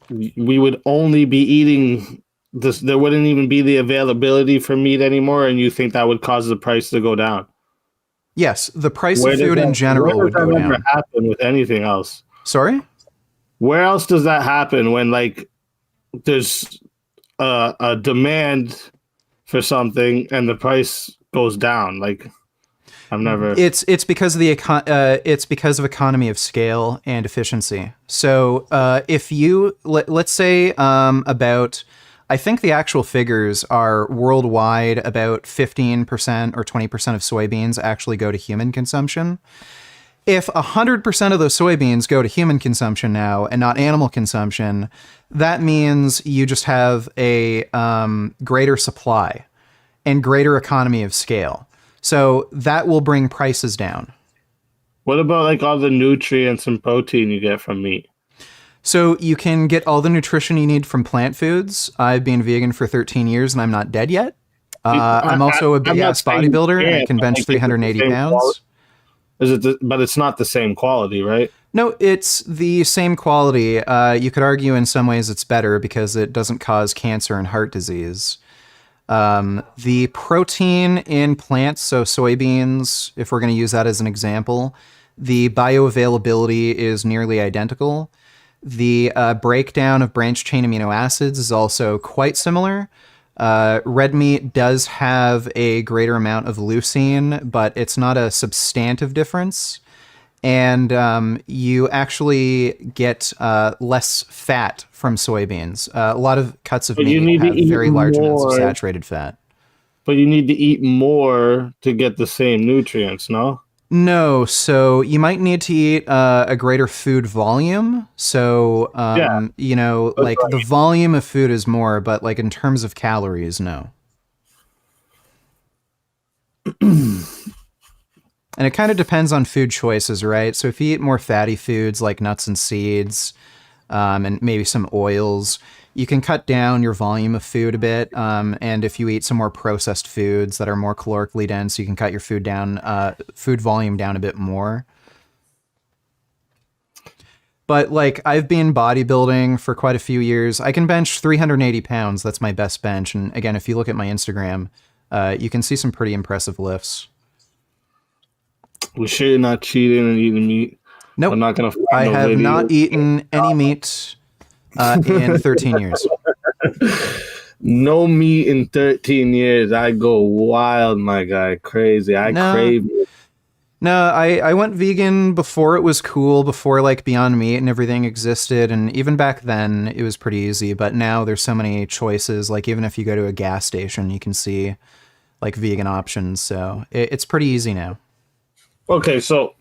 we would only be eating this. There wouldn't even be the availability for meat anymore, and you think that would cause the price to go down? Yes, the price of food in general Where would does go that ever down. happen with anything else? Sorry? Where else does that happen when like there's a demand for something and the price goes down? Like I've never. It's because of it's because of economy of scale and efficiency. So if you let's say about I think the actual figures are worldwide about 15% or 20% of soybeans actually go to human consumption. If 100% of those soybeans go to human consumption now and not animal consumption, that means you just have a greater supply and greater economy of scale. So that will bring prices down. What about like all the nutrients and protein you get from meat? So you can get all the nutrition you need from plant foods. I've been vegan for 13 years and I'm not dead yet. I'm also a big I'm not ass saying you bodybuilder and I can't, can but, bench like, is it the 380 same quality? pounds. But it's not the same quality, right? No, it's the same quality. You could argue in some ways it's better because it doesn't cause cancer and heart disease. The protein in plants, so soybeans, if we're going to use that as an example, the bioavailability is nearly identical. The breakdown of branched chain amino acids is also quite similar. Red meat does have a greater amount of leucine, but it's not a substantive difference. And you actually get less fat from soybeans. A lot of cuts of But you meat need to have eat very large amounts of more. saturated fat. But you need to eat more to get the same nutrients, no? No, so you might need to eat a greater food volume. So, Yeah, that's like the right. volume of food is more, but like in terms of calories, no. And it kind of depends on food choices, right? So if you eat more fatty foods like nuts and seeds, and maybe some oils, you can cut down your volume of food a bit. And if you eat some more processed foods that are more calorically dense, you can cut your food volume down a bit more. But like I've been bodybuilding for quite a few years. I can bench 380 pounds. That's my best bench. And again, if you look at my Instagram, you can see some pretty impressive lifts. We sure you're not cheating and eating meat. Nope. I'm not gonna find I no have video. not eaten any meat in 13 years. No meat in 13 years. I go wild, my guy. Crazy. I No. crave it. No, I went vegan before it was cool, before like Beyond Meat and everything existed, and even back then it was pretty easy, but now there's so many choices, like even if you go to a gas station, you can see like vegan options, so it's pretty easy now. Okay, so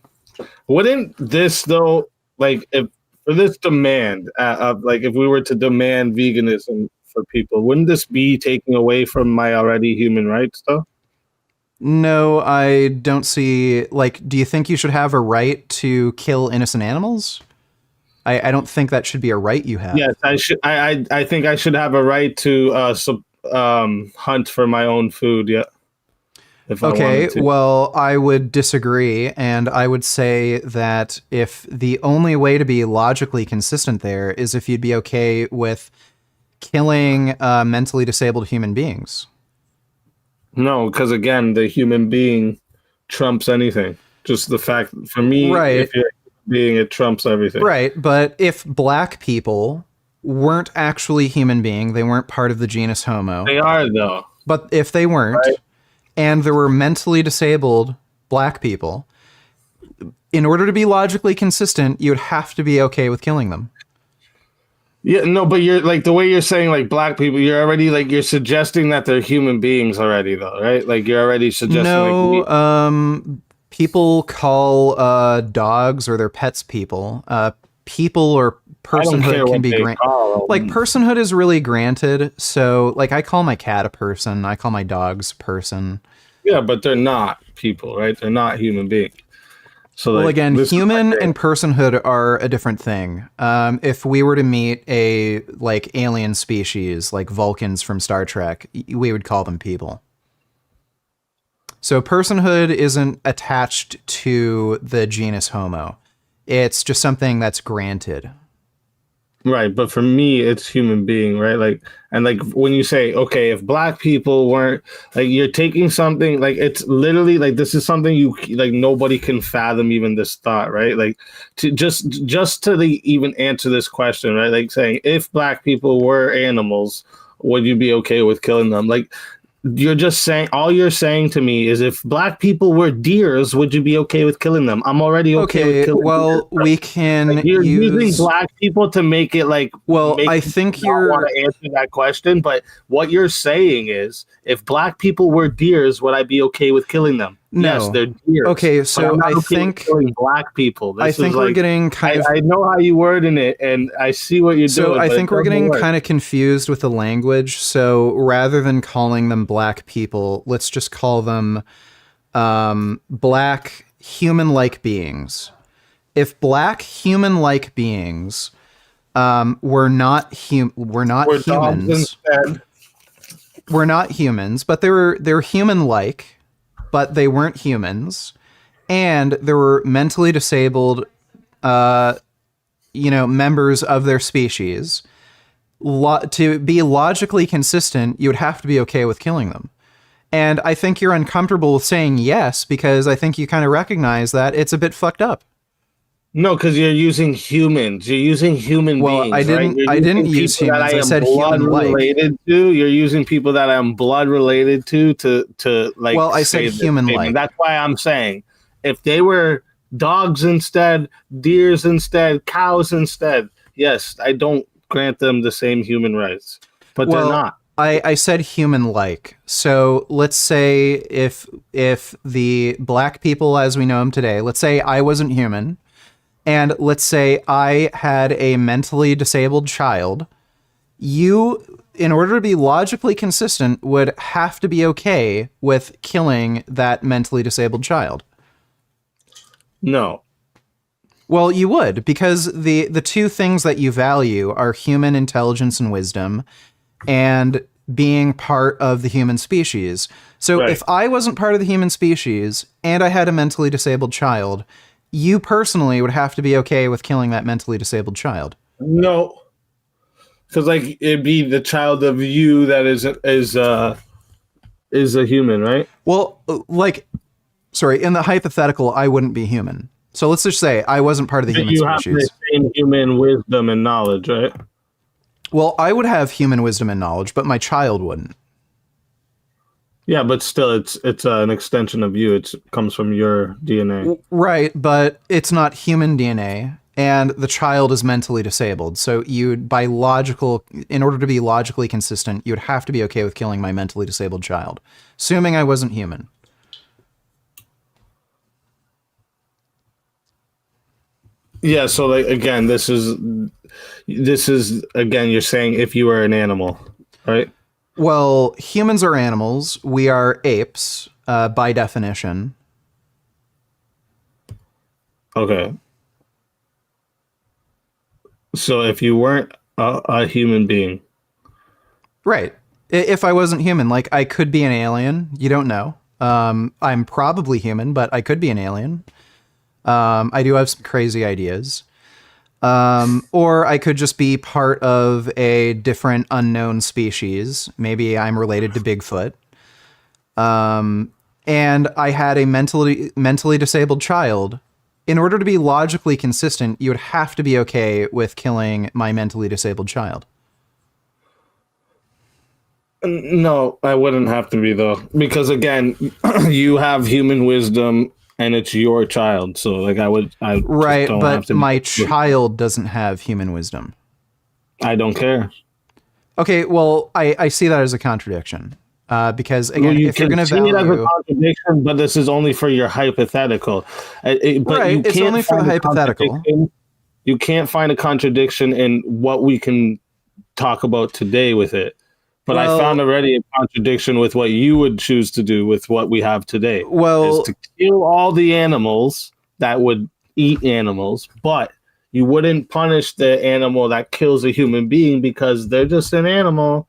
wouldn't this though, like if for this demand of like if we were to demand veganism for people, wouldn't this be taking away from my already human rights though? No, I don't see. Like, do you think you should have a right to kill innocent animals? I don't think that should be a right you have. Yes, I should. I think I should have a right to hunt for my own food. Yeah, if I Okay, wanted to. well, I would disagree, and I would say that if the only way to be logically consistent there is if you'd be okay with killing mentally disabled human beings. No, because again, the human being trumps anything. Just the fact, for me, Right. if you're a human being, it trumps everything. Right, but if black people weren't actually human being, they weren't part of the genus Homo. They are though. But if they weren't, Right. and there were mentally disabled black people, in order to be logically consistent, you would have to be okay with killing them. Yeah, no, but you're like the way you're saying like black people, you're already like you're suggesting that they're human beings already though, right? Like you're already suggesting No, like people call dogs or their pets people. People or I don't care personhood can what be they granted. call Like them. personhood is really granted. So like I call my cat a person. I call my dogs person. Yeah, but they're not people, right? They're not human beings. So Well, like, again, this is human my thing. and personhood are a different thing. If we were to meet a like alien species, like Vulcans from Star Trek, we would call them people. So personhood isn't attached to the genus Homo. It's just something that's granted. Right, but for me, it's human being, right? Like, and like when you say, okay, if black people weren't like, you're taking something like it's literally like this is something you like nobody can fathom even this thought, right? Like, to just to even answer this question, right? Like saying if black people were animals, would you be okay with killing them? Like, you're just saying all you're saying to me is if black people were deers, would you be okay with killing them? I'm already okay with Okay, killing well, deers. we can Like, you're using use. black people to make it like Well, make I think not want you're. to answer that question, but what you're saying is if black people were deers, would I be okay with killing them? Yes, No. they're deers. Okay, but so I'm not I okay with think killing black people. I This think is we're like getting kind of. I know how you word in it, and I see what you're So doing. I but think it we're doesn't getting work. kind of confused with the language. So rather than calling them black people, let's just call them black human-like beings. If black human-like beings were not We're dogs humans, instead. we're not humans, but they're human-like, but they weren't humans, and there were mentally disabled members of their species, to be logically consistent, you would have to be okay with killing them. And I think you're uncomfortable with saying yes because I think you kind of recognize that it's a bit fucked up. No, because you're using humans. You're using human Well, beings, I didn't. right? You're I didn't using use people that humans. I I am said blood human-like. related to. You're using people that I'm blood related to like. Well, I said say this human-like. statement. That's why I'm saying if they were dogs instead, deers instead, cows instead, yes, I don't grant them the same human rights, but they're not. I said human-like. So let's say if the black people as we know them today, let's say I wasn't human, and let's say I had a mentally disabled child, you, in order to be logically consistent, would have to be okay with killing that mentally disabled child. No. Well, you would, because the two things that you value are human intelligence and wisdom, and being part of the human species. So Right. if I wasn't part of the human species and I had a mentally disabled child, you personally would have to be okay with killing that mentally disabled child. No. Because like it'd be the child of you that is a human, right? Well, in the hypothetical, I wouldn't be human. So let's just say I wasn't part of the human You have species. the same human wisdom and knowledge, right? Well, I would have human wisdom and knowledge, but my child wouldn't. Yeah, but still, it's an extension of you. It comes from your DNA. Right, but it's not human DNA, and the child is mentally disabled. So in order to be logically consistent, you'd have to be okay with killing my mentally disabled child, assuming I wasn't human. Yeah, so like again, this is again you're saying if you were an animal, right? Well, humans are animals. We are apes, by definition. Okay. So if you weren't a human being, Right. If I wasn't human, like I could be an alien. You don't know. I'm probably human, but I could be an alien. I do have some crazy ideas. Or I could just be part of a different unknown species. Maybe I'm related to Bigfoot. And I had a mentally disabled child. In order to be logically consistent, you would have to be okay with killing my mentally disabled child. no, I wouldn't have to be though, because again, you have human wisdom and it's your child. So like I just Right, don't have but to be. my child doesn't have human wisdom. I don't care. Okay, well, I see that as a contradiction. Because Well, again, you if you're can going to see it as a value, contradiction, but this is only for your hypothetical. But right, you it's can't only for the find a hypothetical. contradiction. You can't find a contradiction in what we can talk about today with it. But I found Well, already a contradiction with what you would choose to do with what we have today is well, to kill all the animals that would eat animals, but you wouldn't punish the animal that kills a human being because they're just an animal,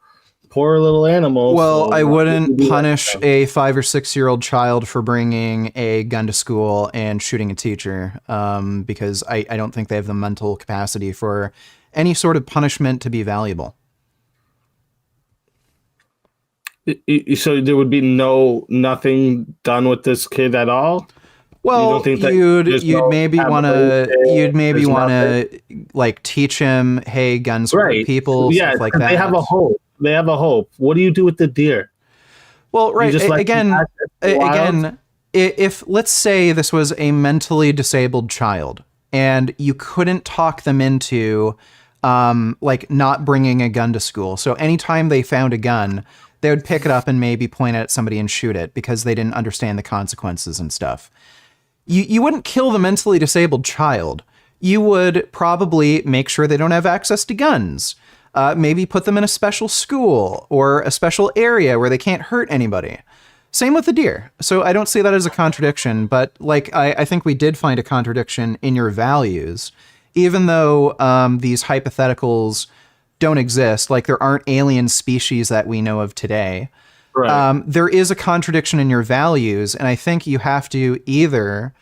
poor little animal. well, So I why would you wouldn't do that punish to them? a 5 or 6 year old child for bringing a gun to school and shooting a teacher, because I don't think they have the mental capacity for any sort of punishment to be valuable. So there would be nothing done with this kid at all. You don't Well, think that there's you'd no maybe want to rehabilitation? There's nothing, like teach him, hey, guns hurt right? people, Yeah, stuff like because they have a that. hope. They have a hope. What do you do with the deer? Well, You right, just let them again, access the wild? again, if let's say this was a mentally disabled child and you couldn't talk them into like not bringing a gun to school. So anytime they found a gun, they would pick it up and maybe point it at somebody and shoot it because they didn't understand the consequences and stuff. You wouldn't kill the mentally disabled child. You would probably make sure they don't have access to guns. Maybe put them in a special school or a special area where they can't hurt anybody. Same with the deer. So I don't see that as a contradiction, but like I think we did find a contradiction in your values, even though these hypotheticals don't exist. Like there aren't alien species that we know of today. Right. There is a contradiction in your values, and I think you have to either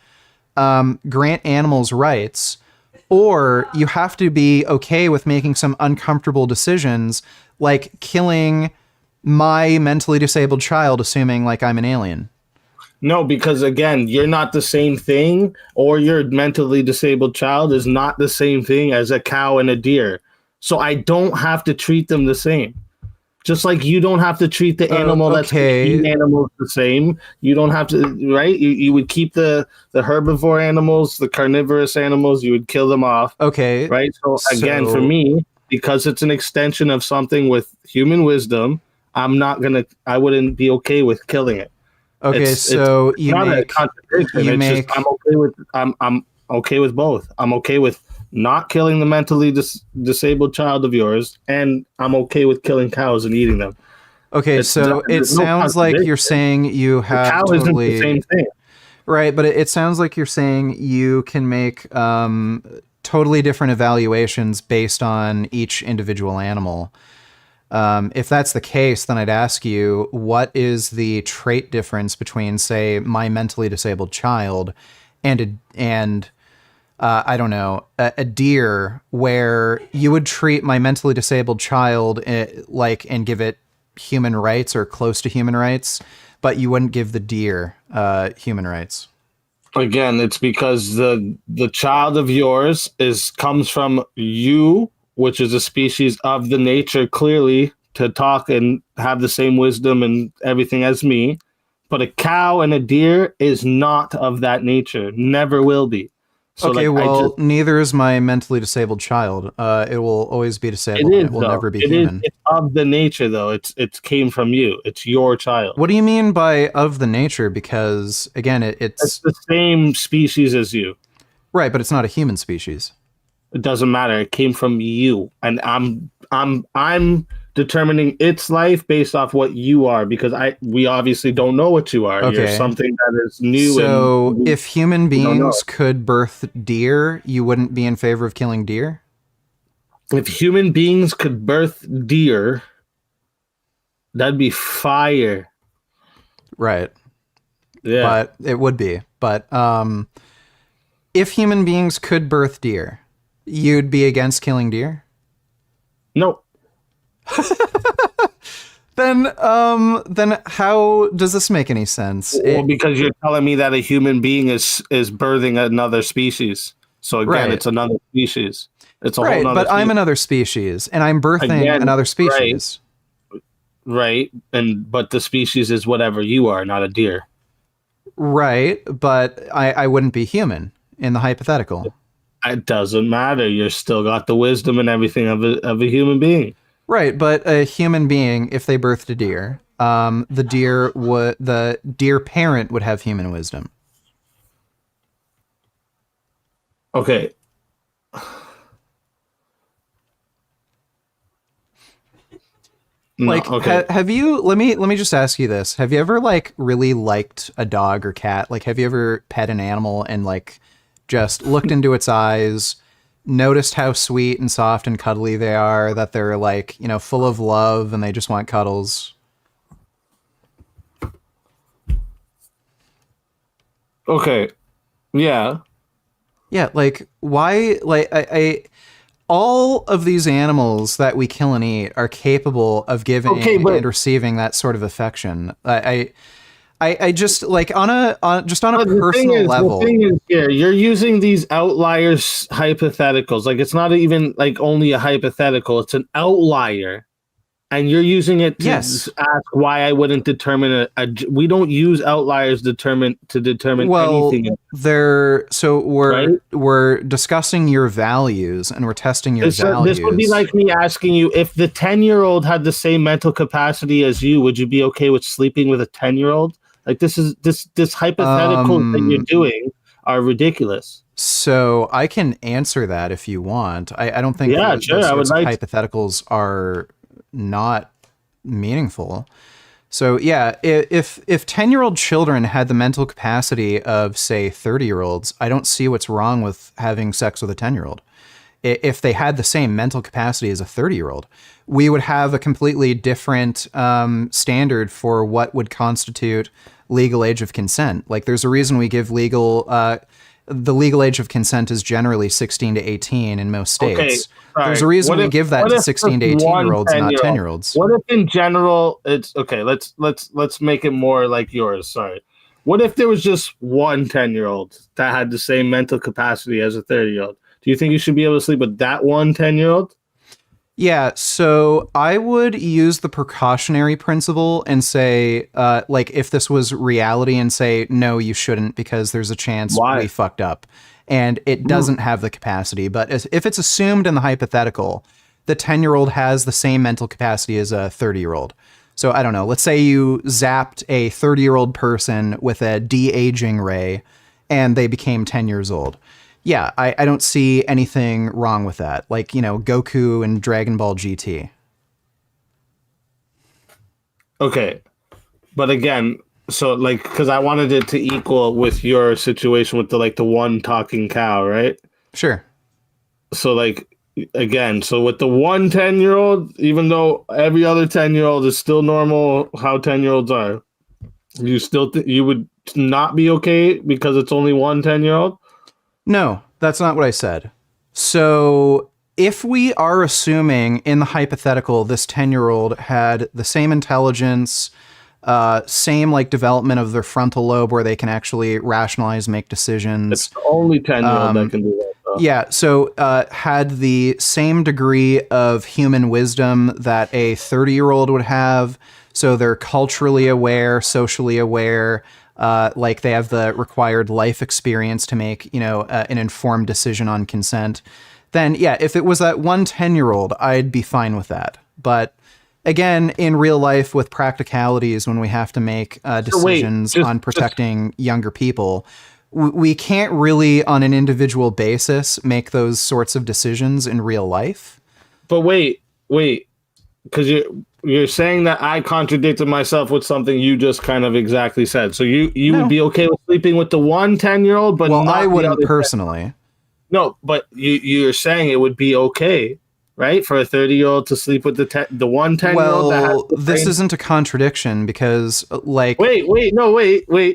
grant animals rights, or you have to be okay with making some uncomfortable decisions, like killing my mentally disabled child, assuming like I'm an alien. No, because again, you're not the same thing, or your mentally disabled child is not the same thing as a cow and a deer. So I don't have to treat them the same. Just like you don't have to treat the animal that's going to eat Okay. animals the same. You don't have to, right? You would keep the herbivore animals, the carnivorous animals, you would kill them off, Okay. right? So again, for So me, because it's an extension of something with human wisdom, I wouldn't be okay with killing it. okay. It's So not a contradiction. you It's just make I'm okay with both. I'm okay with not killing the mentally disabled child of yours, and I'm okay with killing cows and eating them. okay. So it There's no sounds like you're contradiction. saying you The have cow isn't the totally same thing. right, but it sounds like you're saying you can make totally different evaluations based on each individual animal. If that's the case, then I'd ask you, what is the trait difference between, say, my mentally disabled child and I don't know, a deer, where you would treat my mentally disabled child like and give it human rights or close to human rights, but you wouldn't give the deer human rights. Again, it's because the child of yours is comes from you, which is a species of the nature, clearly to talk and have the same wisdom and everything as me. But a cow and a deer is not of that nature, never will be. So Okay, like I just well, neither is my mentally disabled child. It will always be it disabled and it is will though. never be It is human. it's of the nature though. It's came from you. It's your child. What do you mean by of the nature? Because again, It's the same species as you. Right, but it's not a human species. It doesn't matter. It came from you, and I'm determining its life based off what you are, because we obviously don't know what you are. You're Okay. something that is new, So and if human we don't know. beings could birth deer, you wouldn't be in favor of killing deer? If human beings could birth deer, that'd be fire. Right. Yeah. But it would be. But if human beings could birth deer, you'd be against killing deer? No. Then how does this make any sense? Well, because you're telling me that a human being is birthing another species. So again, Right. it's another species. It's a Right, whole nother but I'm species. another species, and I'm birthing Again, another species. Right. But the species is whatever you are, not a deer. Right, but I wouldn't be human in the hypothetical. It doesn't matter. You're still got the wisdom and everything of a human being. Right, but a human being, if they birthed a deer, the deer parent would have human wisdom. Okay. No, Like, okay. have you? Let me just ask you this: have you ever like really liked a dog or cat? Like, have you ever pet an animal and like just looked into its eyes, noticed how sweet and soft and cuddly they are? That they're like full of love and they just want cuddles. Okay. Yeah. Yeah, like why? Like I all of these animals that we kill and eat are capable of giving and receiving that sort of affection. I just like on a personal level. The thing is here, you're using these outliers hypotheticals. Like it's not even like only a hypothetical, it's an outlier. And you're using it to ask why I wouldn't determine we don't use outliers to determine anything. We're discussing your values and we're testing your values. This would be like me asking you if the 10-year-old had the same mental capacity as you, would you be okay with sleeping with a 10-year-old? Like this hypothetical that you're doing are ridiculous. So I can answer that if you want. I don't think hypotheticals are not meaningful. So yeah, if 10-year-old children had the mental capacity of say 30-year-olds, I don't see what's wrong with having sex with a 10-year-old. If they had the same mental capacity as a 30-year-old, we would have a completely different standard for what would constitute legal age of consent. Like there's a reason we give the legal age of consent is generally 16 to 18 in most states. Okay, there's a reason we give that to 16 to 18-year-olds, not 10-year-olds. What if in general it's okay, let's make it more like yours. Sorry. What if there was just one 10-year-old that had the same mental capacity as a 30-year-old? Do you think you should be able to sleep with that one 10-year-old? Yeah, so I would use the precautionary principle and say, like, if this was reality and say, no, you shouldn't because there's a chance we fucked up. And it doesn't have the capacity. But if it's assumed in the hypothetical, the 10-year-old has the same mental capacity as a 30-year-old. So I don't know, let's say you zapped a 30-year-old person with a de-aging ray and they became 10 years old. Yeah, I don't see anything wrong with that. Like, Goku and Dragon Ball GT. Okay. But again, so like, because I wanted it to equal with your situation with the one talking cow, right? Sure. So like, again, so with the one 10-year-old, even though every other 10-year-old is still normal, how 10-year-olds are, you still you would not be okay because it's only one 10-year-old? No, that's not what I said. So if we are assuming in the hypothetical this 10-year-old had the same intelligence, same like development of their frontal lobe where they can actually rationalize, make decisions. It's the only 10-year-old that can do that. Though. Yeah, so had the same degree of human wisdom that a 30-year-old would have. So they're culturally aware, socially aware, like they have the required life experience to make, an informed decision on consent. Then, yeah, if it was that one 10-year-old, I'd be fine with that. But again, in real life with practicalities, when we have to make decisions on protecting younger people, we can't really, on an individual basis, make those sorts of decisions in real life. But wait, because you're saying that I contradicted myself with something you just kind of exactly said. So you No. would be okay with sleeping with the 10-year-old, but Well, not I the wouldn't other personally. No, but you're saying it would be okay, right, for a 30-year-old to sleep with the 10-year-old. Well, this isn't a contradiction because, like, Wait.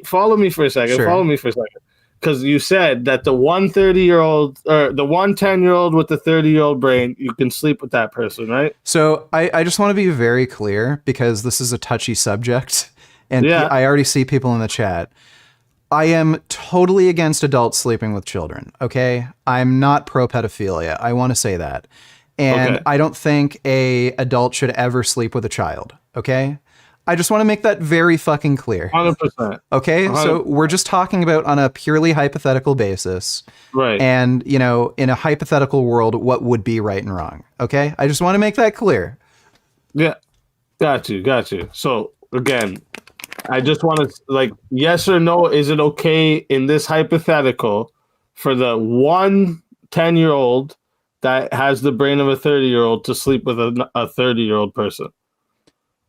Follow me for a second. Sure. Follow me for a second. Because you said that the 130-year-old or the 10-year-old with the 30-year-old brain, you can sleep with that person, right? So I just want to be very clear because this is a touchy subject, and Yeah. I already see people in the chat. I am totally against adults sleeping with children, okay? I'm not pro-pedophilia. I want to say that. And Okay. I don't think a adult should ever sleep with a child, okay? I just want to make that very fucking clear. 100%. Okay? So we're just talking about on a purely hypothetical basis. Right. And, you know, in a hypothetical world, what would be right and wrong, okay? I just want to make that clear. Yeah. Got you. So, again, I just want to, like, yes or no, is it okay in this hypothetical for the 10-year-old that has the brain of a 30-year-old to sleep with a 30-year-old person,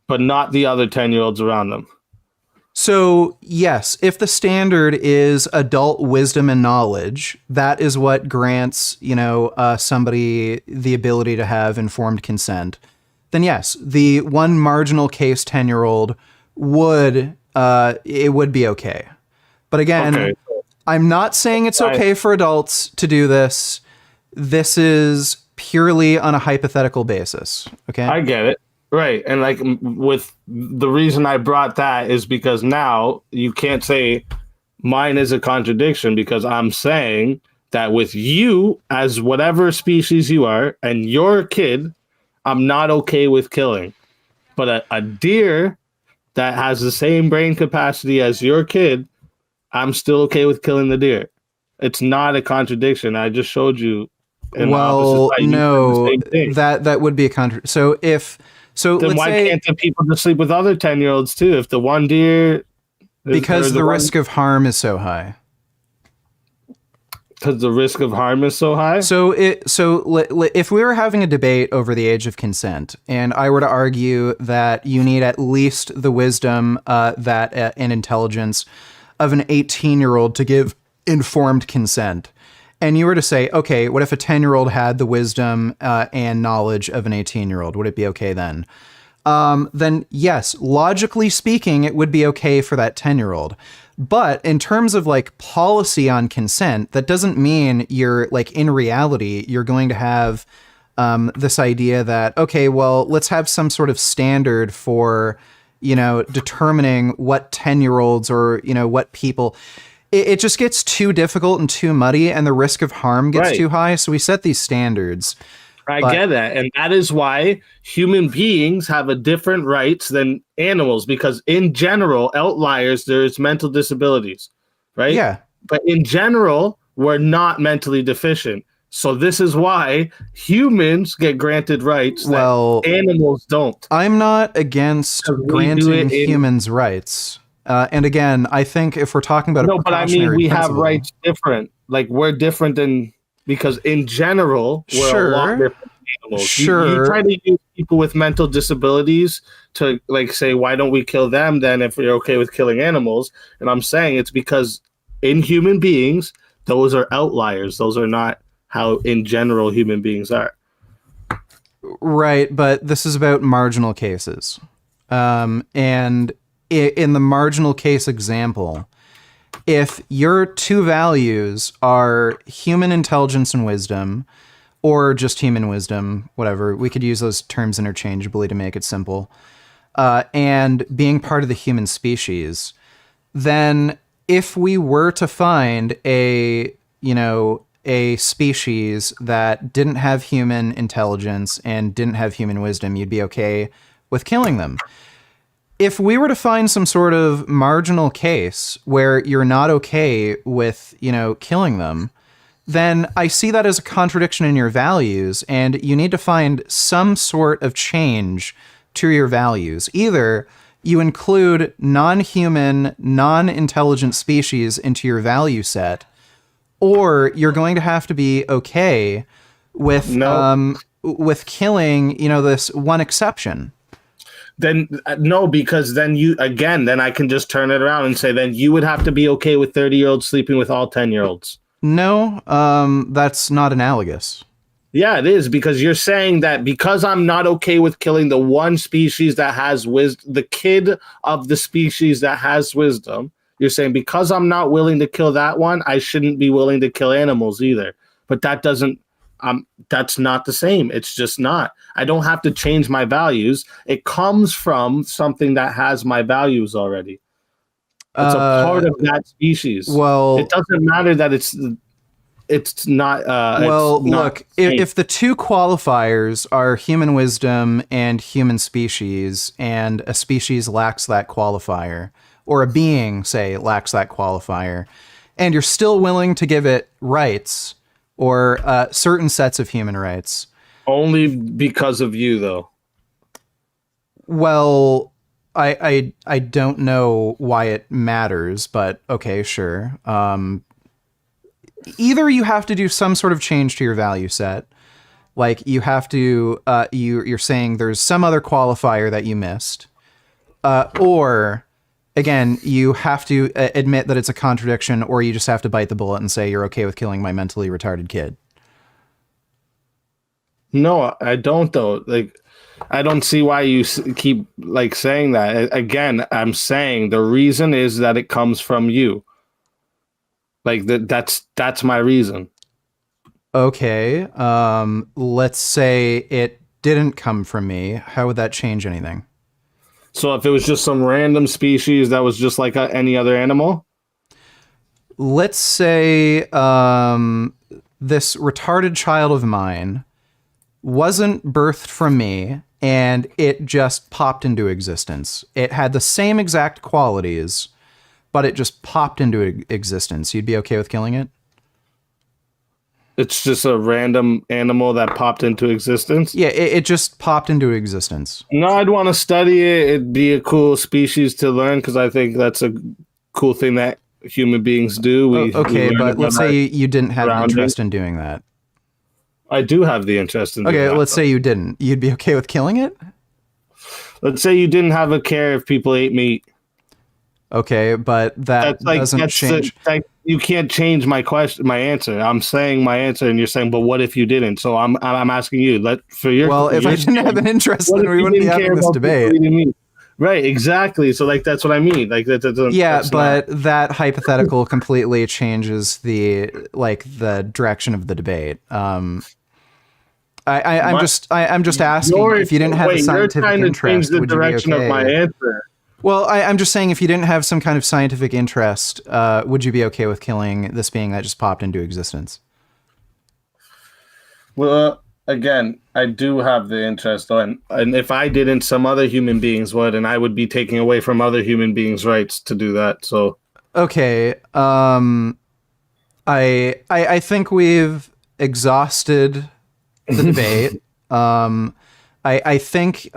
but not the other 10-year-olds around them? So, yes, if the standard is adult wisdom and knowledge, that is what grants, you know, somebody the ability to have informed consent, then yes, the one marginal case 10-year-old would be okay. But again, I'm not saying it's okay for adults to do this. This is purely on a hypothetical basis. Okay. I get it. Right. And like with the reason I brought that is because now you can't say mine is a contradiction, because I'm saying that with you as whatever species you are and your kid, I'm not okay with killing. But a deer that has the same brain capacity as your kid, I'm still okay with killing the deer. It's not a contradiction. I just showed you. Well, no, that would be a contradiction. Then why can't the people just sleep with other 10-year-olds too? If the one deer, because the risk of harm is so high. Because the risk of harm is so high. So if we were having a debate over the age of consent, and I were to argue that you need at least the wisdom and intelligence of an 18-year-old to give informed consent, and you were to say, okay, what if a 10-year-old had the wisdom and knowledge of an 18-year-old? Would it be okay then? Then yes, logically speaking, it would be okay for that 10-year-old. But in terms of like policy on consent, that doesn't mean you're like in reality, you're going to have this idea that, okay, well, let's have some sort of standard for, you know, determining what 10-year-olds or, you know, what people. It just gets too difficult and too muddy, and the risk of harm gets too high. So we set these standards. I get that. And that is why human beings have a different rights than animals, because in general, outliers, there's mental disabilities, right? Yeah. But in general, we're not mentally deficient. So this is why humans get granted rights that animals don't. I'm not against granting humans rights. And again, I think if we're talking about but I mean, we have rights different. Like, we're different than, because in general, we're a lot different than animals. Sure. You try to use people with mental disabilities to like say, why don't we kill them then if we're okay with killing animals? And I'm saying it's because in human beings, those are outliers. Those are not how in general human beings are. Right, but this is about marginal cases. And in the marginal case example, if your two values are human intelligence and wisdom, or just human wisdom, whatever, we could use those terms interchangeably to make it simple, and being part of the human species, then if we were to find a species that didn't have human intelligence and didn't have human wisdom, you'd be okay with killing them. If we were to find some sort of marginal case where you're not okay with, killing them, then I see that as a contradiction in your values, and you need to find some sort of change to your values. Either you include non-human, non-intelligent species into your value set, or you're going to have to be okay with with killing, this one exception. Then no, because then then I can just turn it around and say, then you would have to be okay with 30-year-olds sleeping with all 10-year-olds. No, that's not analogous. Yeah, it is, because you're saying that because I'm not okay with killing the one species that has wisdom, the kid of the species that has wisdom, you're saying because I'm not willing to kill that one, I shouldn't be willing to kill animals either. But that doesn't, that's not the same. It's just not. I don't have to change my values. It comes from something that has my values already. It's a part of that species. Well, it doesn't matter that it's not. Well, it's not look, if the two qualifiers are human wisdom and human species, and a species lacks that qualifier, or a being, say, lacks that qualifier, and you're still willing to give it rights, or certain sets of human rights. Only because of you, though. Well, I don't know why it matters, but okay, sure. Either you have to do some sort of change to your value set, like you have to, you're saying there's some other qualifier that you missed, or again, you have to admit that it's a contradiction, or you just have to bite the bullet and say you're okay with killing my mentally retarded kid. No, I don't, though. Like, I don't see why you keep saying that. Again, I'm saying the reason is that it comes from you. That's my reason. Okay. Let's say it didn't come from me. How would that change anything? So if it was just some random species that was just like any other animal? Let's say this retarded child of mine wasn't birthed from me, and it just popped into existence. It had the same exact qualities, but it just popped into existence. You'd be okay with killing it? It's just a random animal that popped into existence? Yeah, it just popped into existence. No, I'd want to study it. It'd be a cool species to learn, because I think that's a cool thing that human beings do. But let's say you didn't have an interest in doing that. I do have the interest in doing that. Okay, let's say you didn't. You'd be okay with killing it? Let's say you didn't have a care if people ate meat. Okay, but that doesn't change. You can't change my answer. I'm saying my answer, and you're saying, but what if you didn't? So I'm asking you. Well, if I didn't have an interest, then we wouldn't be having this debate. Right, exactly. So that's what I mean. But that hypothetical completely changes the direction of the debate. I'm just asking, if you didn't have a scientific interest, would you be okay? You're trying to change the direction of my answer. Well, I'm just saying, if you didn't have some kind of scientific interest, would you be okay with killing this being that just popped into existence? Well, again, I do have the interest, and if I didn't, some other human beings would, and I would be taking away from other human beings' rights to do that. So, okay, I think we've exhausted the debate. I think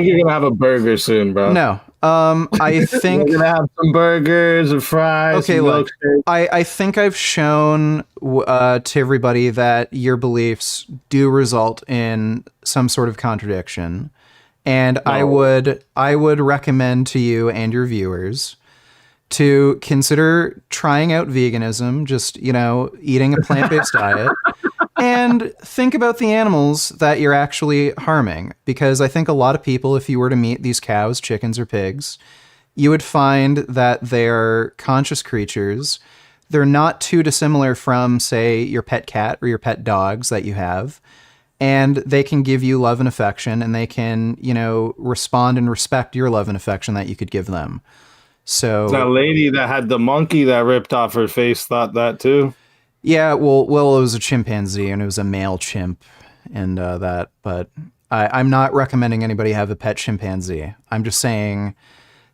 you're gonna have a burger soon, bro. No. I think you're gonna have some burgers and fries. Okay, look, I think I've shown to everybody that your beliefs do result in some sort of contradiction, and no. I would recommend to you and your viewers to consider trying out veganism. Just eating a plant-based diet. And think about the animals that you're actually harming, because I think a lot of people, if you were to meet these cows, chickens, or pigs, you would find that they're conscious creatures. They're not too dissimilar from, say, your pet cat or your pet dogs that you have. And they can give you love and affection, and they can, respond and respect your love and affection that you could give them. So that lady that had the monkey that ripped off her face thought that too. Yeah, well, it was a chimpanzee, and it was a male chimp, and that. But I'm not recommending anybody have a pet chimpanzee. I'm just saying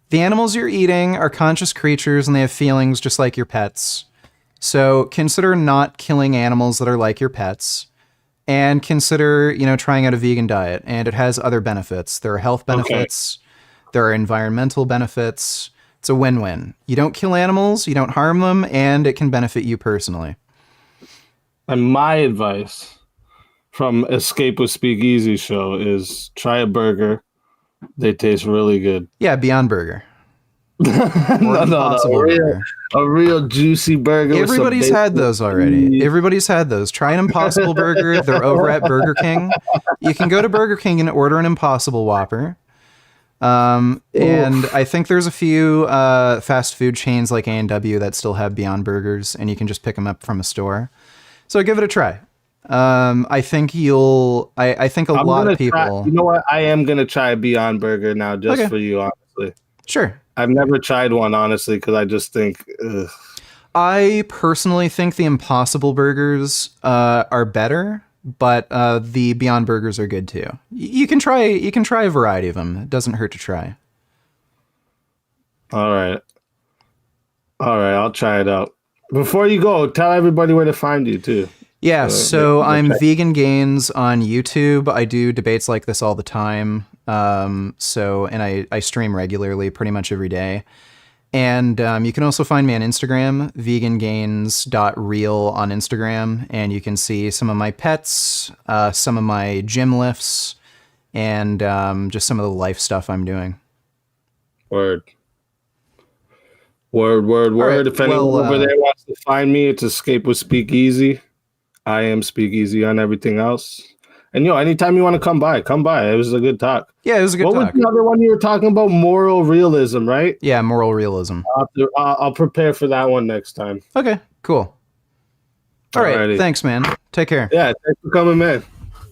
the animals you're eating are conscious creatures, and they have feelings just like your pets. So consider not killing animals that are like your pets. and consider, trying out a vegan diet. And it has other benefits. There are health benefits. There are environmental benefits. It's a win-win. You don't kill animals, you don't harm them, and it can benefit you personally. And my advice from Escape with SpeakeaZy show is try a burger. They taste really good. Yeah, Beyond Burger. No, a real juicy burger. Everybody's had those already. Everybody's had those. Try an Impossible Burger. They're over at Burger King. You can go to Burger King and order an Impossible Whopper. And I think there's a few fast food chains like A&W that still have Beyond Burgers, and you can just pick them up from a store. So give it a try. I think I think a lot of people. You know what? I am gonna try a Beyond Burger now, just for you, honestly. Sure. I've never tried one, honestly, because I just think. Ugh. I personally think the Impossible Burgers are better, but the Beyond Burgers are good too. You can try a variety of them. It doesn't hurt to try. All right, I'll try it out. Before you go, tell everybody where to find you too. Yeah, so I'm Vegan Gains on YouTube. I do debates like this all the time. And I stream regularly, pretty much every day. And you can also find me on Instagram, vegangains.real on Instagram, and you can see some of my pets, some of my gym lifts, and just some of the life stuff I'm doing. Word. Right, if anyone over there wants to find me, it's Escape with SpeakeaZy. I am SpeakeaZy on everything else. And anytime you want to come by. It was a good talk. Yeah, it was a good talk. What was the other one you were talking about? Moral realism, right? Yeah, moral realism. I'll prepare for that one next time. Okay, cool. All right, thanks, man. Take care. Yeah, thanks for coming, man.